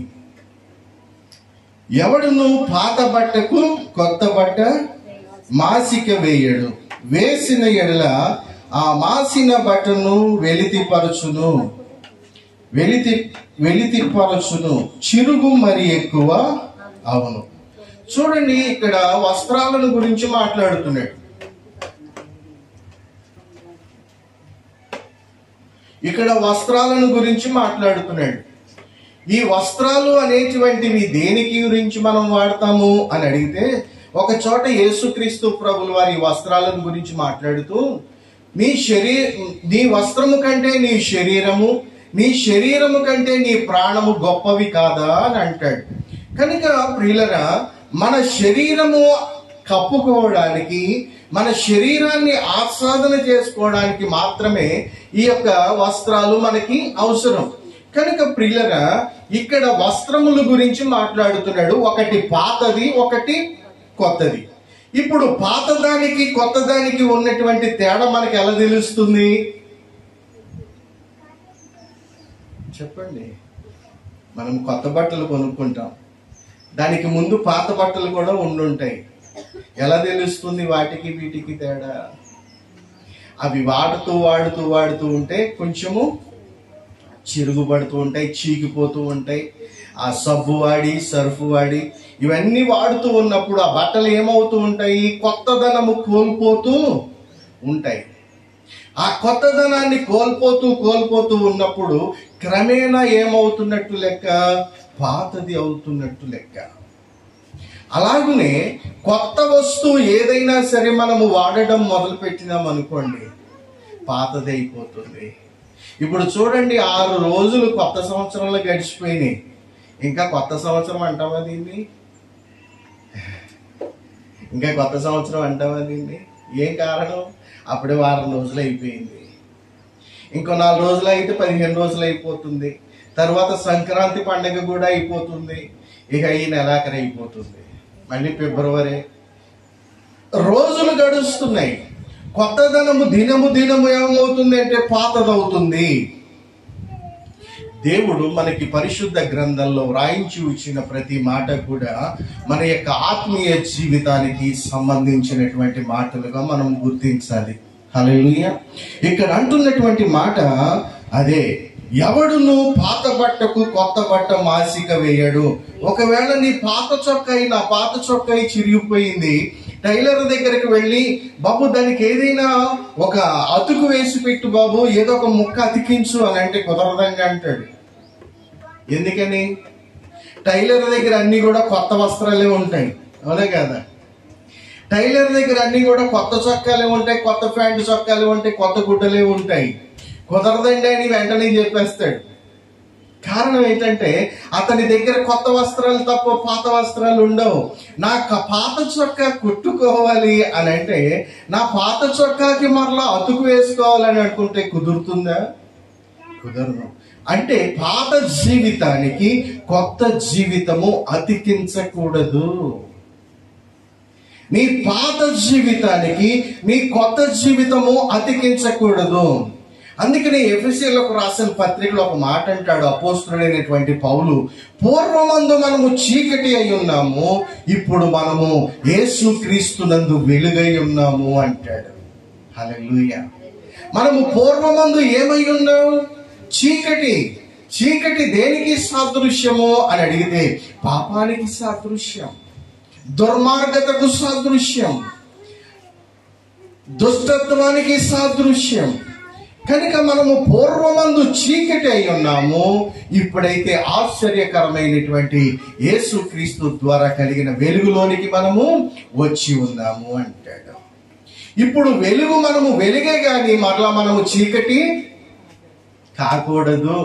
ఎవడును పాత బట్టకు కొత్త బట్ట మాసిక వేయడు, వేసిన ఎడల ఆ మాసిన బట్టను వెలితిపరచును, చిరుగు మరి ఎక్కువ అవును. చూడండి, ఇక్కడ వస్త్రాలను గురించి మాట్లాడుతున్నాడు. ఈ వస్త్రాలు అనేటువంటివి దేనికి గురించి మనం వాడతాము అని అడిగితే, ఒక చోట యేసుక్రీస్తు ప్రభుల వారి వస్త్రాలను గురించి మాట్లాడుతూ, నీ వస్త్రము కంటే నీ శరీరము, నీ శరీరము కంటే నీ ప్రాణము గొప్పవి కాదా అని అంటాడు. కనుక ప్రియులరా, మన శరీరము కప్పుకోవడానికి, మన శరీరాన్ని ఆస్వాదన చేసుకోవడానికి మాత్రమే ఈ యొక్క వస్త్రాలు మనకి అవసరం. కనుక ప్రియులరా, ఇక్కడ వస్త్రముల గురించి మాట్లాడుతున్నాడు. ఒకటి పాతది, ఒకటి కొత్తది. ఇప్పుడు పాతదానికి కొత్తదానికి ఉన్నటువంటి తేడా మనకి ఎలా తెలుస్తుంది చెప్పండి? మనం కొత్త బట్టలు కొనుక్కుంటాం, దానికి ముందు పాత బట్టలు కూడా ఉండుంటాయి. ఎలా తెలుస్తుంది వాటికి వీటికి తేడా? అవి వాడుతూ ఉంటే కొంచెము చిరుగుపడుతూ ఉంటాయి, చీకిపోతూ ఉంటాయి. ఆ సబ్బు వాడి, సర్ఫ్ వాడి, ఇవన్నీ వాడుతూ ఉన్నప్పుడు ఆ బట్టలు ఏమవుతూ ఉంటాయి? కొత్తదనము కోల్పోతూ ఉంటాయి. ఆ కొత్తదనాన్ని కోల్పోతూ ఉన్నప్పుడు క్రమేణా ఏమవుతున్నట్టు లెక్క? పాతది అవుతున్నట్టు లెక్క. అలాగనే కొత్త వస్తువు ఏదైనా సరే మనము వాడడం మొదలు పెట్టినాం అనుకోండి, పాతది అయిపోతుంది. ఇప్పుడు చూడండి, 6 రోజులు కొత్త సంవత్సరంలో గడిచిపోయినాయి, ఇంకా కొత్త సంవత్సరం అంటావా దీన్ని? ఇంకా కొత్త సంవత్సరం అంటావా దీన్ని? ఏం కారణం? అప్పుడే వారం రోజులు అయిపోయింది. ఇంకో 4 రోజులు అయితే 15 రోజులు అయిపోతుంది. తర్వాత సంక్రాంతి పండుగ కూడా అయిపోతుంది. ఇక ఈ నెలాఖరు అయిపోతుంది, మళ్ళీ ఫిబ్రవరి. రోజులు గడుస్తున్నాయి. కొత్తదనము దినము ఏమవుతుంది అంటే పాతదవుతుంది. దేవుడు మనకి పరిశుద్ధ గ్రంథంలో వ్రాయించి వచ్చిన ప్రతి మాట కూడా మన యొక్క ఆత్మీయ జీవితానికి సంబంధించినటువంటి మాటలుగా మనం గుర్తించాలి. హల్లెలూయా. ఇక్కడ అంటున్నటువంటి మాట అదే, ఎవడును పాత బట్టకు కొత్త బట్ట మాసిక వేయడు. ఒకవేళ నీ పాత చొక్కాయి చిరిగిపోయింది, టైలర్ దగ్గరికి వెళ్ళి, బాబు దానికి ఏదైనా ఒక అతుకు వేసి పెట్టు బాబు, ఏదో ఒక ముక్క అతికించు అని అంటే కుదరదంగా అంటాడు. ఎందుకని? టైలర్ దగ్గర అన్ని కూడా కొత్త వస్త్రాలే ఉంటాయి, అవునా కదా? టైలర్ దగ్గర అన్ని కూడా కొత్త చొక్కాలే ఉంటాయి, కొత్త ప్యాంటు చొక్కాలే ఉంటాయి, కొత్త గుడ్డలే ఉంటాయి. కుదరదండి అని వెంటనే చెప్పేస్తాడు. కారణం ఏంటంటే అతని దగ్గర కొత్త వస్త్రాలు తప్ప పాత వస్త్రాలు ఉండవు. నా పాత చొక్కా కుట్టుకోవాలి అని అంటే, నా పాత చొక్కాకి మరలా అతుకు వేసుకోవాలని అనుకుంటే కుదురుతుందా? కుదరదు. అంటే పాత జీవితానికి కొత్త జీవితము అతికించకూడదు. నీ పాత జీవితానికి నీ కొత్త జీవితము అతికించకూడదు. అందుకని ఎఫెసీయులకు రాసిన పత్రికలో ఒక మాట అంటాడు అపోస్తలుడైనటువంటి పౌలు, పూర్వమందు మనము చీకటి అయి ఉన్నాము, ఇప్పుడు మనము యేసుక్రీస్తునందు వెలుగై ఉన్నాము అంటాడు. హల్లెలూయా. మనము పూర్వమందు ఏమై ఉన్నాము? చీకటి దేనికి సాదృశ్యము అని అడిగితే, పాపానికి సాదృశ్యం, దుర్మార్గతకు సాదృశ్యం, దుష్టత్వానికి సాదృశ్యం. కనుక మనము పూర్వమందు చీకటి అయి ఉన్నాము, ఇప్పుడైతే ఆశ్చర్యకరమైనటువంటి యేసుక్రీస్తు ద్వారా కలిగిన వెలుగులోనికి మనము వచ్చి ఉన్నాము అంటాడు. ఇప్పుడు వెలుగు, మనము వెలుగే గాని మరలా మనము చీకటి కాకూడదు.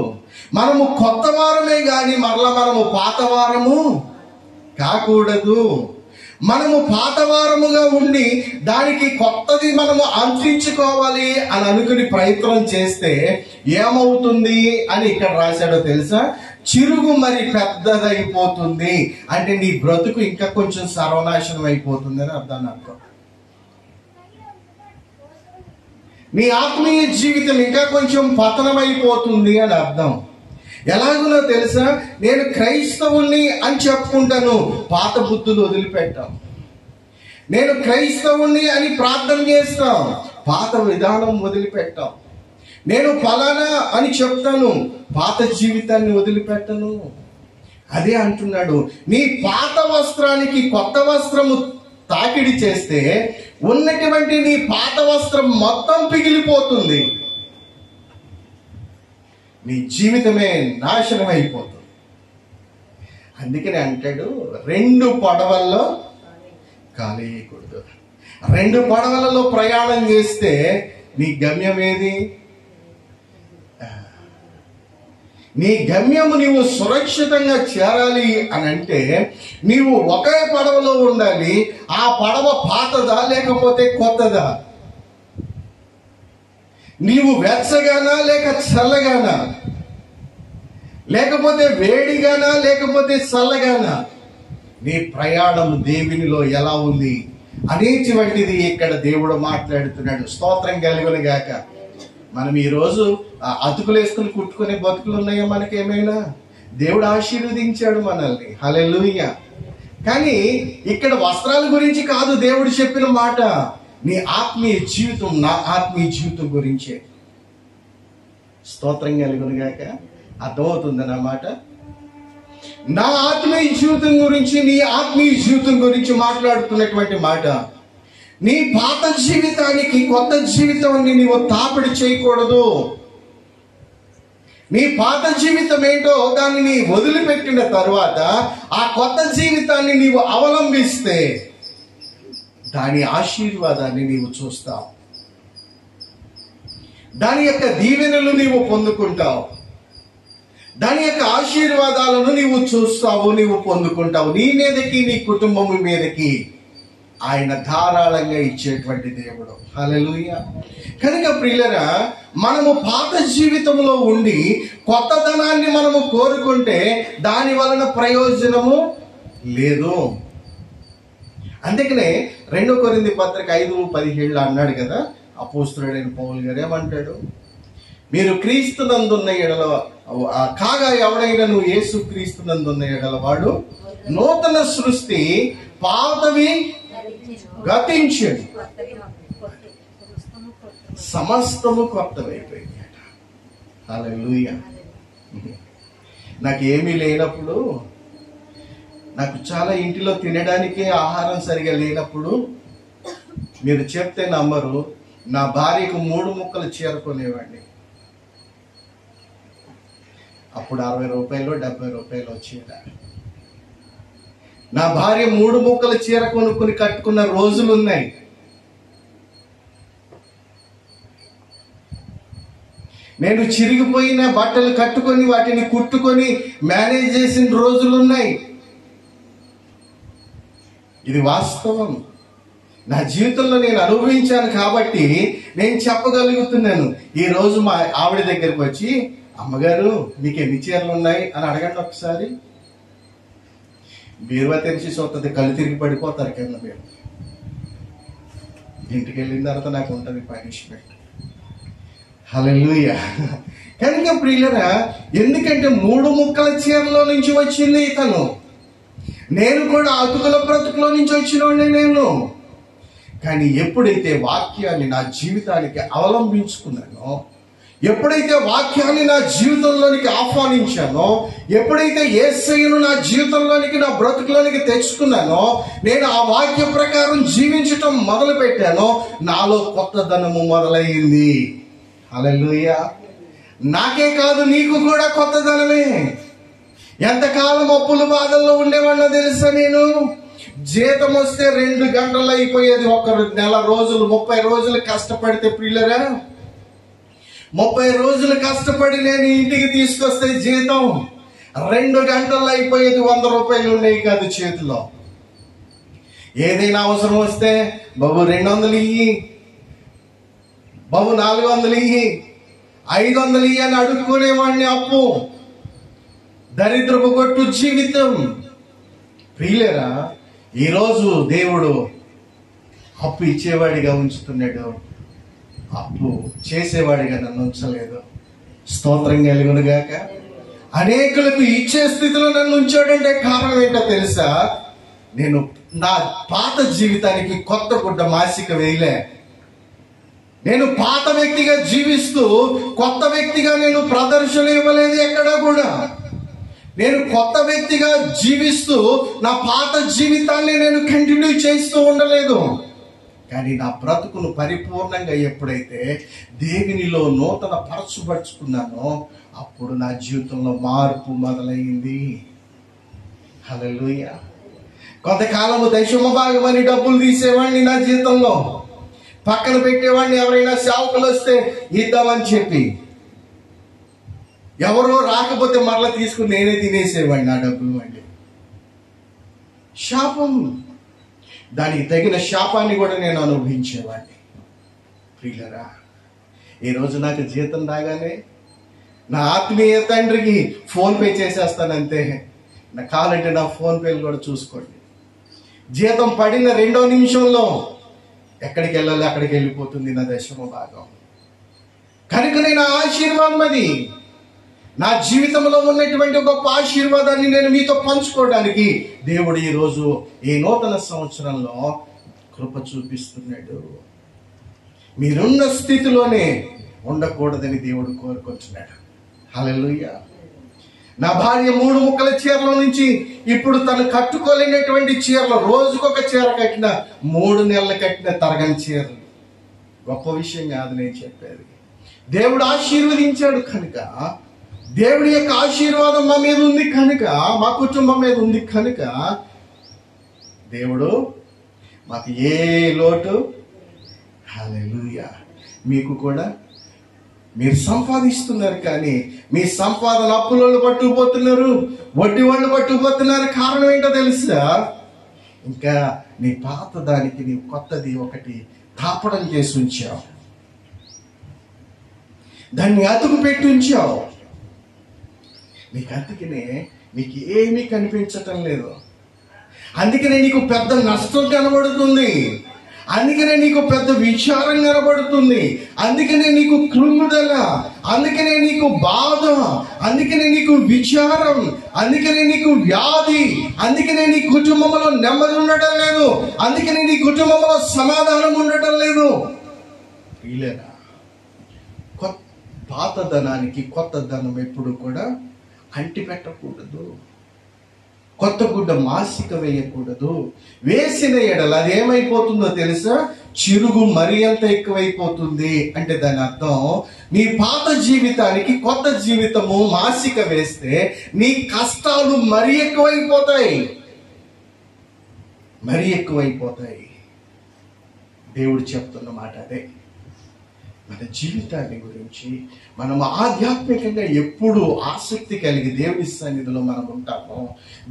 మనము కొత్త వారమే గాని మరలా మనము పాత వారము కాకూడదు. మనము పాతవారముగా ఉండి దానికి కొత్తది మనము అందించుకోవాలి అని అనుకుని ప్రయత్నం చేస్తే ఏమవుతుంది అని ఇక్కడ రాశాడో తెలుసా? చిరుగు మరి పెద్దదైపోతుంది. అంటే నీ బ్రతుకు ఇంకా కొంచెం సర్వనాశనం అయిపోతుంది అని అర్థం. నాకు నీ ఆత్మీయ జీవితం ఇంకా కొంచెం పతనమైపోతుంది అని అర్థం. ఎలాగునో తెలుసా? నేను క్రైస్తవుని అని చెప్పుకుంటాను, పాత బుద్ధులు వదిలిపెట్టాం. నేను క్రైస్తవుని అని ప్రార్థన చేస్తాం, పాత విధానం వదిలిపెట్టాం. నేను ఫలానా అని చెప్తాను, పాత జీవితాన్ని వదిలిపెట్టను. అదే అంటున్నాడు, నీ పాత వస్త్రానికి కొత్త వస్త్రము తాకిడి చేస్తే ఉన్నటువంటి నీ పాత వస్త్రం మొత్తం పిగిలిపోతుంది, నీ జీవితమే నాశనం అయిపోతుంది. అందుకని అంటాడు, 2 పడవల్లో కాలేయకూడదు. 2 పడవలలో ప్రయాణం చేస్తే నీ గమ్యం ఏది? నీ గమ్యము నీవు సురక్షితంగా చేరాలి అని అంటే నీవు ఒకే పడవలో ఉండాలి. ఆ పడవ పాతదా లేకపోతే కొత్తదా? నీవు వెచ్చగానా లేక చల్లగానా? లేకపోతే వేడిగానా లేకపోతే చల్లగానా? నీ ప్రయాణం దేవునిలో ఎలా ఉంది అనేటువంటిది ఇక్కడ దేవుడు మాట్లాడుతున్నాడు. స్తోత్రం కలుగును గాక. మనం ఈరోజు అతుకులు వేసుకుని కుట్టుకునే బతుకులు ఉన్నాయా మనకేమైనా? దేవుడు ఆశీర్వదించాడు మనల్ని, హల్లెలూయా. కానీ ఇక్కడ వస్త్రాల గురించి కాదు దేవుడు చెప్పిన మాట, నీ ఆత్మీయ జీవితం, నా ఆత్మీయ జీవితం గురించే. స్తోత్రం కలుగును గాక. అర్థమవుతుంది నా మాట? నా ఆత్మీయ జీవితం గురించి, నీ ఆత్మీయ జీవితం గురించి మాట్లాడుతున్నటువంటి మాట. నీ పాత జీవితానికి కొత్త జీవితాన్ని నీవు తాపిడి చేయకూడదు. నీ పాత జీవితం ఏంటో దానిని వదిలిపెట్టిన తర్వాత ఆ కొత్త జీవితాన్ని నీవు అవలంబిస్తే దాని ఆశీర్వాదాన్ని నీవు చూస్తావు, దాని యొక్క దీవెనలు నీవు పొందుకుంటావు, దాని యొక్క ఆశీర్వాదాలను నీవు చూస్తావు, నీవు పొందుకుంటావు. నీ మీదకి, నీ కుటుంబం మీదకి ఆయన ధారాళంగా ఇచ్చేటువంటి దేవుడు, హల్లెలూయా. కనుక ప్రియులరా, మనము పాత జీవితంలో ఉండి కొత్తదనాన్ని మనము కోరుకుంటే దాని వలన ప్రయోజనము లేదు. అందుకనే 2 కొరింథీ పత్రిక 5:17 అన్నాడు కదా అపోస్తలుడైన పౌలు గారు. ఏమంటాడు? మీరు క్రీస్తునందున్న ఎడల కాగా ఎవడైనను యేసు క్రీస్తునందున్న ఎడల వాడు నూతన సృష్టి, పాతవి గతించెను, సమస్తము కొత్తవైపోయింది. హల్లెలూయా. నాకు ఏమీ లేనప్పుడు, నాకు చాలా ఇంటిలో తినడానికి ఆహారం సరిగా లేనప్పుడు, మీరు చెప్తే నమ్మరు, నా భార్యకు 3 ముక్కలు చీర కొనేవాడిని. అప్పుడు 60 రూపాయలు 70 రూపాయలు చీర. నా భార్య 3 ముక్కల చీర కొనుక్కుని కట్టుకున్న రోజులు ఉన్నాయి. నేను చిరిగిపోయిన బట్టలు కట్టుకొని వాటిని కుట్టుకొని మేనేజ్ చేసిన రోజులున్నాయి. ఇది వాస్తవం. నా జీవితంలో నేను అనుభవించాను కాబట్టి నేను చెప్పగలుగుతున్నాను. ఈ రోజు మా ఆవిడ దగ్గరికి వచ్చి, అమ్మగారు మీకు ఎన్ని చీరలు ఉన్నాయి అని అడగండి ఒకసారి. బీరువా తెరిచి చూస్తుంది, కళ్ళు తిరిగి పడిపోతారు కింద. మీరు ఇంటికి వెళ్ళిన తర్వాత నాకు ఉంటుంది పనిష్మెంట్. హల్లెలూయా. కనుక ప్రియులరా, ఎందుకంటే 3 ముక్కల చీరలో నుంచి వచ్చింది ఇతను. నేను కూడా అతుకుల బ్రతుకులో నుంచి వచ్చినోడే నేను. కానీ ఎప్పుడైతే వాక్యాన్ని నా జీవితానికి అవలంబించుకున్నానో, ఎప్పుడైతే వాక్యాన్ని నా జీవితంలోనికి ఆహ్వానించానో, ఎప్పుడైతే యేసయ్యను నా జీవితంలోనికి, నా బ్రతుకులోనికి తెచ్చుకున్నానో, నేను ఆ వాక్య ప్రకారం జీవించటం మొదలు పెట్టానో, నాలో కొత్తదనము మొదలైంది. హల్లెలూయా. నాకే కాదు, నీకు కూడా కొత్తదనమే. ఎంతకాలం అప్పుల బాధల్లో ఉండేవాళ్ళో తెలుసా? నేను జీతం వస్తే 2 గంటలు అయిపోయేది. 1 నెల రోజులు, 30 రోజులు కష్టపడితే ప్రియులరా, 30 రోజులు కష్టపడి నేను ఇంటికి తీసుకొస్తే జీతం 2 గంటల్లో అయిపోయేది. 100 రూపాయలు ఉండేవి కాదు చేతిలో. ఏదైనా అవసరం వస్తే బాబు 200 ఇయ్యి, బాబు 400 ఇయ్యి, 500 ఇయ్యి అని అడుక్కునేవాడిని. అప్పు దరిద్రపు కొట్టు జీవితం. ప్రియులేరా, ఈరోజు దేవుడు అప్పు ఇచ్చేవాడిగా ఉంచుతున్నాడు, అప్పు చేసేవాడిగా నన్ను ఉంచలేదు. స్తోత్రం కలుగునుగాక. అనేకులకు ఇచ్చే స్థితిలో నన్ను ఉంచాడంటే కారణం ఏంటో తెలుసా? నేను నా పాత జీవితానికి కొత్త గుడ్డ మాసిక వేయలే. నేను పాత వ్యక్తిగా జీవిస్తూ కొత్త వ్యక్తిగా నేను ప్రదర్శన ఇవ్వలేదు ఎక్కడా కూడా. నేను కొత్త వ్యక్తిగా జీవిస్తూ నా పాత జీవితాన్ని నేను కంటిన్యూ చేస్తూ ఉండలేదు. కానీ నా బ్రతుకును పరిపూర్ణంగా ఎప్పుడైతే దేవునిలో నూతన పరచుపరుచుకున్నానో అప్పుడు నా జీవితంలో మార్పు మొదలైంది. హల్లెలూయా. కొంతకాలము దశమ భాగం అని డబ్బులు తీసేవాడిని నా జీవితంలో, పక్కన పెట్టేవాడిని. ఎవరైనా సేవకులు వస్తే ఇద్దామని చెప్పి, ఎవరో రాకపోతే మరలా తీసుకుని నేనే తినేసేవాడిని ఆ డబ్బులు. అండి శాపం, దానికి తగిన శాపాన్ని కూడా నేను అనుభవించేవాడిని. ప్రియులరా, ఈరోజు నాకు జీతం రాగానే నా ఆత్మీయ తండ్రికి ఫోన్ పే చేసేస్తానంతే. నా కావాలంటే నా ఫోన్ పేలు కూడా చూసుకోండి. జీతం పడిన 2వ నిమిషంలో ఎక్కడికి వెళ్ళాలి అక్కడికి వెళ్ళిపోతుంది నా దశమ భాగం. కనుక నేను ఆశీర్వాదం, అది నా జీవితంలో ఉన్నటువంటి గొప్ప ఆశీర్వాదాన్ని నేను మీతో పంచుకోవడానికి దేవుడు ఈరోజు ఈ నూతన సంవత్సరంలో కృప చూపిస్తున్నాడు. మీరున్న స్థితిలోనే ఉండకూడదని దేవుడు కోరుకుంటున్నాడు. హల్లెలూయా. నా భార్య 3 ముక్కల చీరల నుంచి ఇప్పుడు తను కట్టుకోలేనటువంటి చీరలు, రోజుకొక చీర కట్టిన 3 నెలలు కట్టిన తరగని చీరలు. గొప్ప విషయం కాదు నేను చెప్పేది. దేవుడు ఆశీర్వదించాడు కనుక, దేవుడి యొక్క ఆశీర్వాదం మా మీద ఉంది కనుక, మా కుటుంబం మీద ఉంది కనుక దేవుడు మాకు ఏ లోటు. హల్లెలూయా. మీకు కూడా మీరు సంపాదిస్తున్నారు కానీ మీ సంపాదన అప్పులను పట్టుకుపోతున్నారు, వడ్డీ వాళ్ళు పట్టుకుపోతున్నారు. కారణం ఏంటో తెలుసా? ఇంకా నీ పాత దానికి నీ కొత్తది ఒకటి తాపడం చేసి ఉంచావు, దాన్ని అతుకు పెట్టి ఉంచావు. నీకు అందుకనే నీకు ఏమీ కనిపించటం లేదు. అందుకనే నీకు పెద్ద నష్టం కనబడుతుంది, అందుకనే నీకు పెద్ద విచారం కనబడుతుంది, అందుకనే నీకు కృంగుదల, అందుకనే నీకు బాధ, అందుకనే నీకు విచారం, అందుకనే నీకు వ్యాధి, అందుకనే నీ కుటుంబంలో నెమ్మది ఉండటం లేదు, అందుకనే నీ కుటుంబంలో సమాధానం ఉండటం లేదు. వీలేనా? పాత ధనానికి కొత్త ధనం ఎప్పుడు కూడా అంటి పెట్టకూడదు. కొత్త గుడ్డ మాసిక వేయకూడదు. వేసిన ఎడల అది ఏమైపోతుందో తెలుసా? చిరుగు మరి అంత ఎక్కువైపోతుంది. అంటే దాని అర్థం, నీ పాత జీవితానికి కొత్త జీవితము మాసిక వేస్తే నీ కష్టాలు మరి ఎక్కువైపోతాయి, మరి ఎక్కువైపోతాయి. దేవుడు చెప్తున్న మాట అదే. మన జీవితాన్ని గురించి మనం ఆధ్యాత్మికంగా ఎప్పుడు ఆసక్తి కలిగి దేవుని సన్నిధిలో మనం ఉంటామో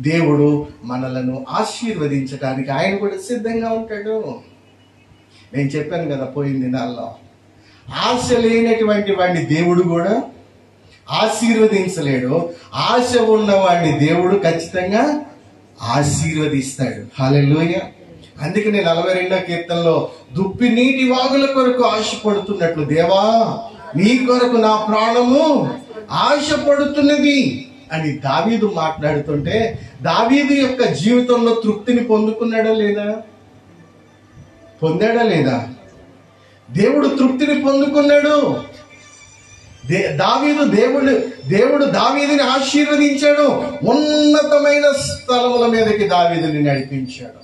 దేవుడు మనలను ఆశీర్వదించడానికి ఆయన కూడా సిద్ధంగా ఉంటాడు. నేను చెప్పాను కదా పోయిన దినాల్లో, ఆశ లేనటువంటి వాడిని దేవుడు కూడా ఆశీర్వదించలేడు, ఆశ ఉన్నవాడిని దేవుడు ఖచ్చితంగా ఆశీర్వదిస్తాడు. హల్లెలూయా. అందుకని 42వ కీర్తనలో దుప్పి నీటి వాగుల కొరకు ఆశపడుతున్నట్లు, దేవా నీ కొరకు నా ప్రాణము ఆశపడుతున్నది అని దావీదు మాట్లాడుతుంటే, దావీదు యొక్క జీవితంలో తృప్తిని పొందుకున్నాడా లేదా? పొందాడా లేదా? దేవుడు తృప్తిని పొందుకున్నాడు. దేవుడు దావీదుని ఆశీర్వదించాడు. ఉన్నతమైన స్థలముల మీదకి దావీదుని నడిపించాడు.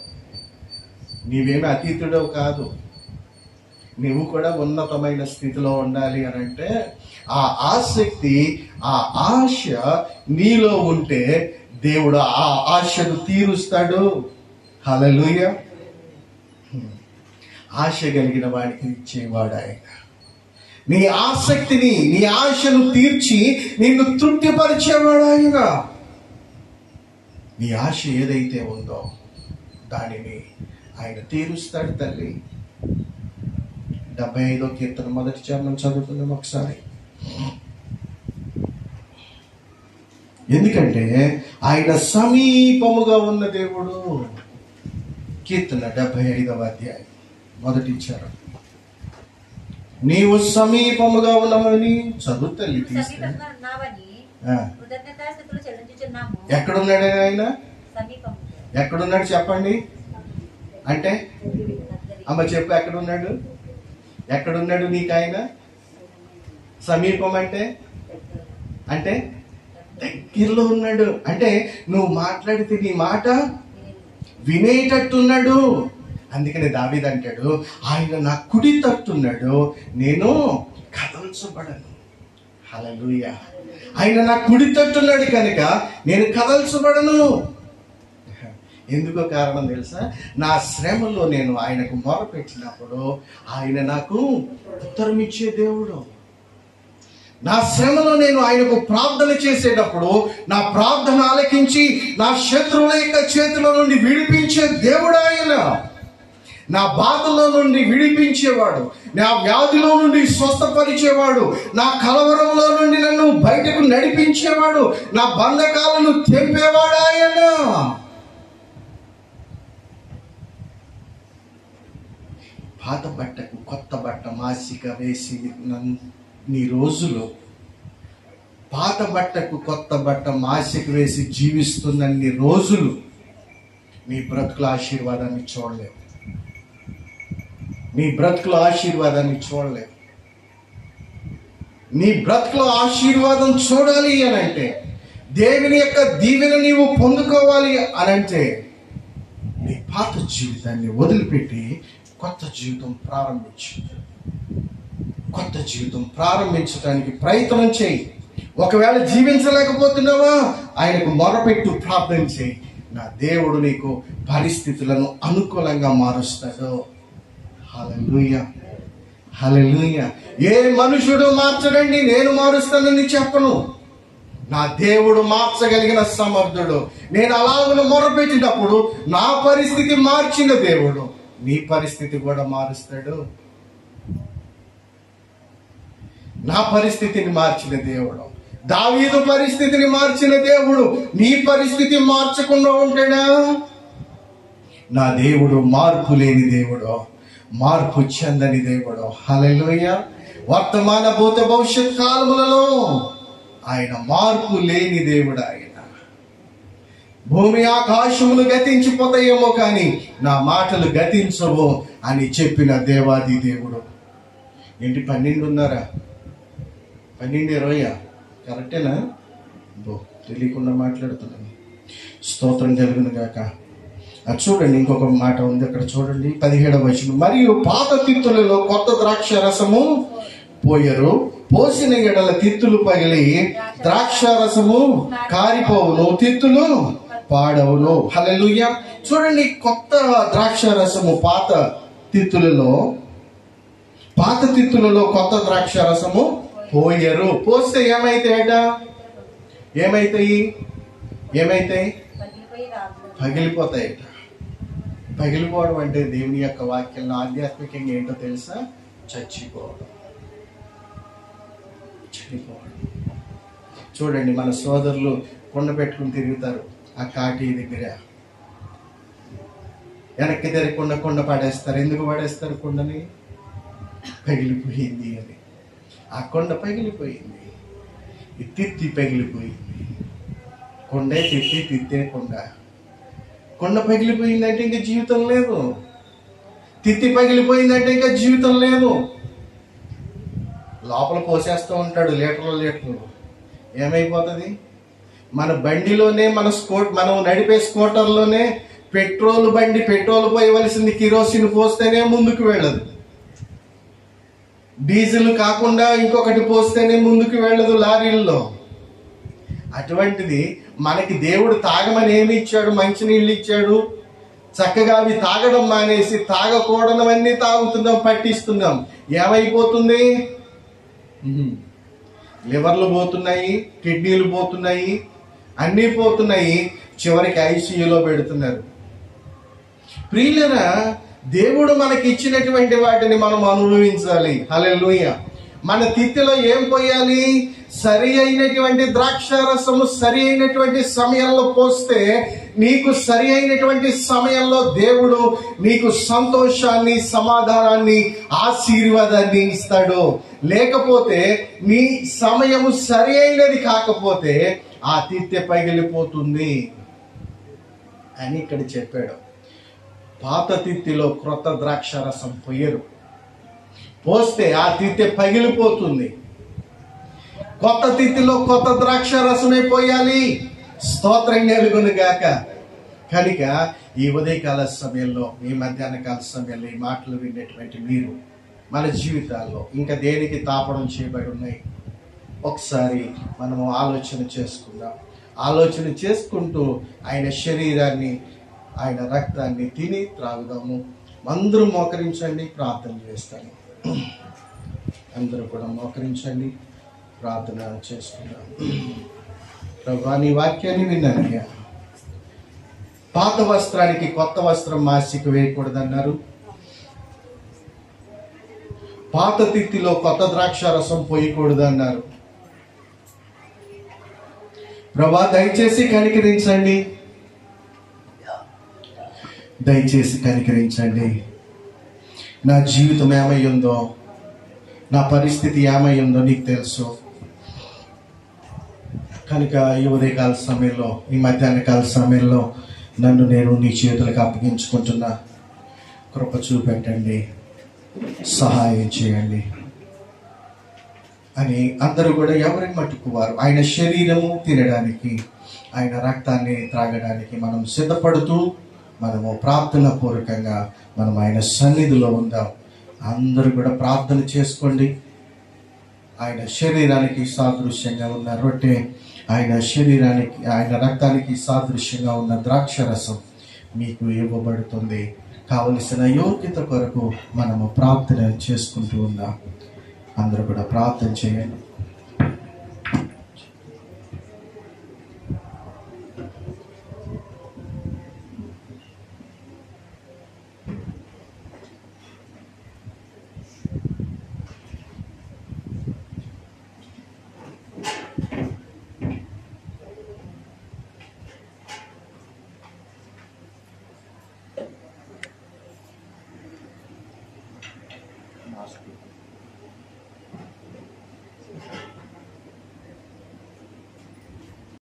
నీవేమి అతీతుడవు కాదు, నువ్వు కూడా ఉన్నతమైన స్థితిలో ఉండాలి అని అంటే ఆ ఆసక్తి, ఆ ఆశ నీలో ఉంటే దేవుడు ఆ ఆశను తీరుస్తాడు. హల్లెలూయా. ఆశ కలిగిన వాడికి ఇచ్చేవాడు ఆయన. నీ ఆసక్తిని, నీ ఆశను తీర్చి నిన్ను తృప్తిపరిచేవాడు ఆయన. నీ ఆశ ఏదైతే ఉందో దానిని ఆయన తీరుస్తాడు తల్లి. 75వ కీర్తన మొదటి చరణం చదువుకుందాం ఒకసారి. ఎందుకంటే ఆయన సమీపముగా ఉన్న దేవుడు. కీర్తన 75వ అధ్యాయం మొదటి చరణం. నీవు సమీపముగా ఉన్నావని చదువు తల్లి తీసుకుని. ఎక్కడున్నాడు ఆయన? ఎక్కడున్నాడు చెప్పండి అంటే అమ్మ చెప్పు, ఎక్కడున్నాడు? ఎక్కడున్నాడు నీకు ఆయన? సమీపం అంటే అంటే దగ్గరలో ఉన్నాడు. అంటే నువ్వు మాట్లాడితే నీ మాట వినేటట్టున్నాడు. అందుకనే దావీదు అంటాడు, ఆయన నా కుడి తట్టున్నాడు, నేను కదల్చబడను. హల్లెలూయా. ఆయన నా కుడి తట్టున్నాడు కనుక నేను కదల్చబడను. ఎందుకో కారణం తెలుసా? నా శ్రమలో నేను ఆయనకు మొరపెట్టినప్పుడు ఆయన నాకు ఉత్తరం ఇచ్చే దేవుడు. నా శ్రమలో నేను ఆయనకు ప్రార్థన చేసేటప్పుడు నా ప్రార్థన ఆలకించి నా శత్రువుల యొక్క చేతిలో నుండి విడిపించే దేవుడు ఆయన. నా బాధలో నుండి విడిపించేవాడు, నా వ్యాధిలో నుండి స్వస్థపరిచేవాడు, నా కలవరంలో నుండి నన్ను బయటకు నడిపించేవాడు, నా బంధకాలను తెంపేవాడు ఆయన. పాత బట్టకు కొత్త బట్ట మాసిక వేసి నీ రోజులు, పాత బట్టకు కొత్త బట్ట మాసిక వేసి జీవిస్తున్నన్ని రోజులు నీ బ్రతుకుల ఆశీర్వాదాన్ని చూడలేవు. నీ బ్రతుకుల ఆశీర్వాదాన్ని చూడలేవు. నీ బ్రతుకుల ఆశీర్వాదం చూడాలి అని అంటే, దేవుని యొక్క దీవెన నీవు పొందుకోవాలి అని అంటే, నీ పాత జీవితాన్ని వదిలిపెట్టి కొత్త జీవితం ప్రారంభించు. కొత్త జీవితం ప్రారంభించడానికి ప్రయత్నం చేయి. ఒకవేళ జీవించలేకపోతున్నావా, ఆయనకు మొరపెట్టు, ప్రార్థన చేయి. నా దేవుడు నీకు పరిస్థితులను అనుకూలంగా మారుస్తాడు. హల్లెలూయా, హల్లెలూయా. ఏ మనుషుడు మార్చడండి, నేను మారుస్తానని చెప్పను. నా దేవుడు మార్చగలిగిన సమర్థుడు. నేను అలాగ మొరపెట్టినప్పుడు నా పరిస్థితి మార్చిన దేవుడు నీ పరిస్థితి కూడా మారుస్తాడు. నా పరిస్థితిని మార్చిన దేవుడు, దావీదు పరిస్థితిని మార్చిన దేవుడు నీ పరిస్థితి మార్చకుండా ఉంటాడా? నా దేవుడు మార్పు లేని దేవుడు, మార్పు చెందని దేవుడు. హల్లెలూయా. వర్తమాన భూత భవిష్యత్ కాలములలో ఆయన మార్పు లేని దేవుడు. ఆయన భూమి ఆకాశములు గతించిపోతాయేమో కానీ నా మాటలు గతించవు అని చెప్పిన దేవాది దేవుడు. ఏంటి 12:30? 12:20 కరెక్టేనా? తెలియకుండా మాట్లాడుతున్నాను. స్తోత్రం కలుగును గాక. అది చూడండి, ఇంకొక మాట ఉంది అక్కడ చూడండి, 17వ వచనం. మరియు పాత తిత్తులలో కొత్త ద్రాక్ష రసము పోయరు, పోసిన ఎడల తిత్తులు పగిలి ద్రాక్ష రసము కారిపోవును, తిత్తులు పాడవును. హల్లెలూయా. చూడండి, కొత్త ద్రాక్ష రసము పాత తిత్తులలో కొత్త ద్రాక్ష రసము పోయరు. పోస్తే ఏమైతాయట? ఏమైతాయి? పగిలిపోతాయట. పగిలిపోవడం అంటే దేవుని యొక్క వాక్యంలో ఆధ్యాత్మికంగా ఏంటో తెలుసా? చచ్చిపోవడం. చూడండి, మన సోదరులు కొండ పెట్టుకుని తిరుగుతారు. ఆ కాటి దగ్గర వెనక్కి తిరగకుండా కొండ పడేస్తారు. ఎందుకు పడేస్తారు? కొండని పగిలిపోయింది అని. ఆ కొండ పగిలిపోయింది, ఈ తిత్తి పగిలిపోయింది. కొండే తిత్తి, తిత్తే కొండ. కొండ పగిలిపోయిందంటే ఇంకా జీవితం లేదు. తిత్తి పగిలిపోయిందంటే ఇంకా జీవితం లేదు. లోపల పోసేస్తూ ఉంటాడు లీటర్లు. ఏమైపోతుంది? మన బండిలోనే, మనం నడిపే స్కూటర్లోనే పెట్రోల్ బండి పెట్రోల్ పోయవలసింది కిరోసిన్ పోస్తేనే ముందుకు వెళ్ళదు. డీజిల్ కాకుండా ఇంకొకటి పోస్తేనే ముందుకు వెళ్ళదు లారీల్లో. అటువంటిది మనకి దేవుడు తాగమని ఏమి ఇచ్చాడు? మంచినీళ్ళు ఇచ్చాడు. చక్కగా అవి తాగడం మానేసి తాగకూడనవన్నీ తాగుతున్నాం, పట్టిస్తున్నాం. ఏమైపోతుంది? లివర్లు పోతున్నాయి, కిడ్నీలు పోతున్నాయి, అన్నీ పోతున్నాయి. చివరికి ఐసీయూలో పెడుతున్నారు. ప్రియులరా, దేవుడు మనకి ఇచ్చినటువంటి వాటిని మనం అనుభవించాలి. హల్లెలూయా. మన తిత్తిలో ఏం పోయాలి? సరి అయినటువంటి ద్రాక్షారసము సరి అయినటువంటి సమయంలో పోస్తే నీకు సరి అయినటువంటి సమయంలో దేవుడు నీకు సంతోషాన్ని, సమాధానాన్ని, ఆశీర్వాదాన్ని ఇస్తాడు. లేకపోతే నీ సమయము సరి అయినది కాకపోతే ఆ తిత్తె పగిలిపోతుంది అని ఇక్కడ చెప్పాడు. పాత తిత్తిలో క్రొత్త ద్రాక్షారసం పోయరు, పోస్తే ఆ తిత్తె పగిలిపోతుంది. కొత్త తిత్తిలో కొత్త ద్రాక్షారసమే పోయాలి. స్తోత్రం కలుగును గాక. కనుక ఈ ఉదయకాల సమయంలో, ఈ మధ్యాహ్న కాల సమయంలో ఈ మాటలు వినేటువంటి మీరు మన జీవితాల్లో ఇంకా దేనికి తాపడం చేయబడి ఉన్నాయి ఒకసారి మనము ఆలోచన చేసుకుందాం. ఆలోచన చేసుకుంటూ ఆయన శరీరాన్ని, ఆయన రక్తాన్ని తిని త్రాగుదాము. అందరూ మోకరించండి, ప్రార్థన చేస్తాను. అందరూ కూడా మోకరించండి, ప్రార్థన చేసుకుందాం. ప్రభువా, నీ వాక్యాన్ని విన్నానయ్యా. పాత వస్త్రానికి కొత్త వస్త్రం మార్చికి వేయకూడదన్నారు. పాత తిత్తిలో కొత్త ద్రాక్షారసం పోయకూడదన్నారు. ప్రభువా, దయచేసి కనికరించండి, దయచేసి కనికరించండి. నా జీవితం ఏమై ఉందో, నా పరిస్థితి ఏమై ఉందో నీకు తెలుసు. కనుక ఈ ఉదయకాల సమయంలో, ఈ మధ్యాహ్న కాల సమయంలో నన్ను నేను నీ చేతులకు అప్పగించుకుంటున్నా. కృప చూపెట్టండి, సహాయం చేయండి అని అందరూ కూడా ఎవరి మట్టుకు వారు ఆయన శరీరము తినడానికి, ఆయన రక్తాన్ని త్రాగడానికి మనం సిద్ధపడుతూ మనము ప్రార్థన పూర్వకంగా మనం ఆయన సన్నిధిలో ఉందాం. అందరూ కూడా ప్రార్థన చేసుకోండి. ఆయన శరీరానికి సాదృశ్యంగా ఉన్న రొట్టె, ఆయన శరీరానికి, ఆయన రక్తానికి సాదృశ్యంగా ఉన్న ద్రాక్షరసం మీకు ఇవ్వబడుతుంది. కావలసిన యోగ్యత కొరకు మనము ప్రార్థన చేసుకుంటూ ఉందాం. అందరూ కూడా ప్రార్థన చేయండి.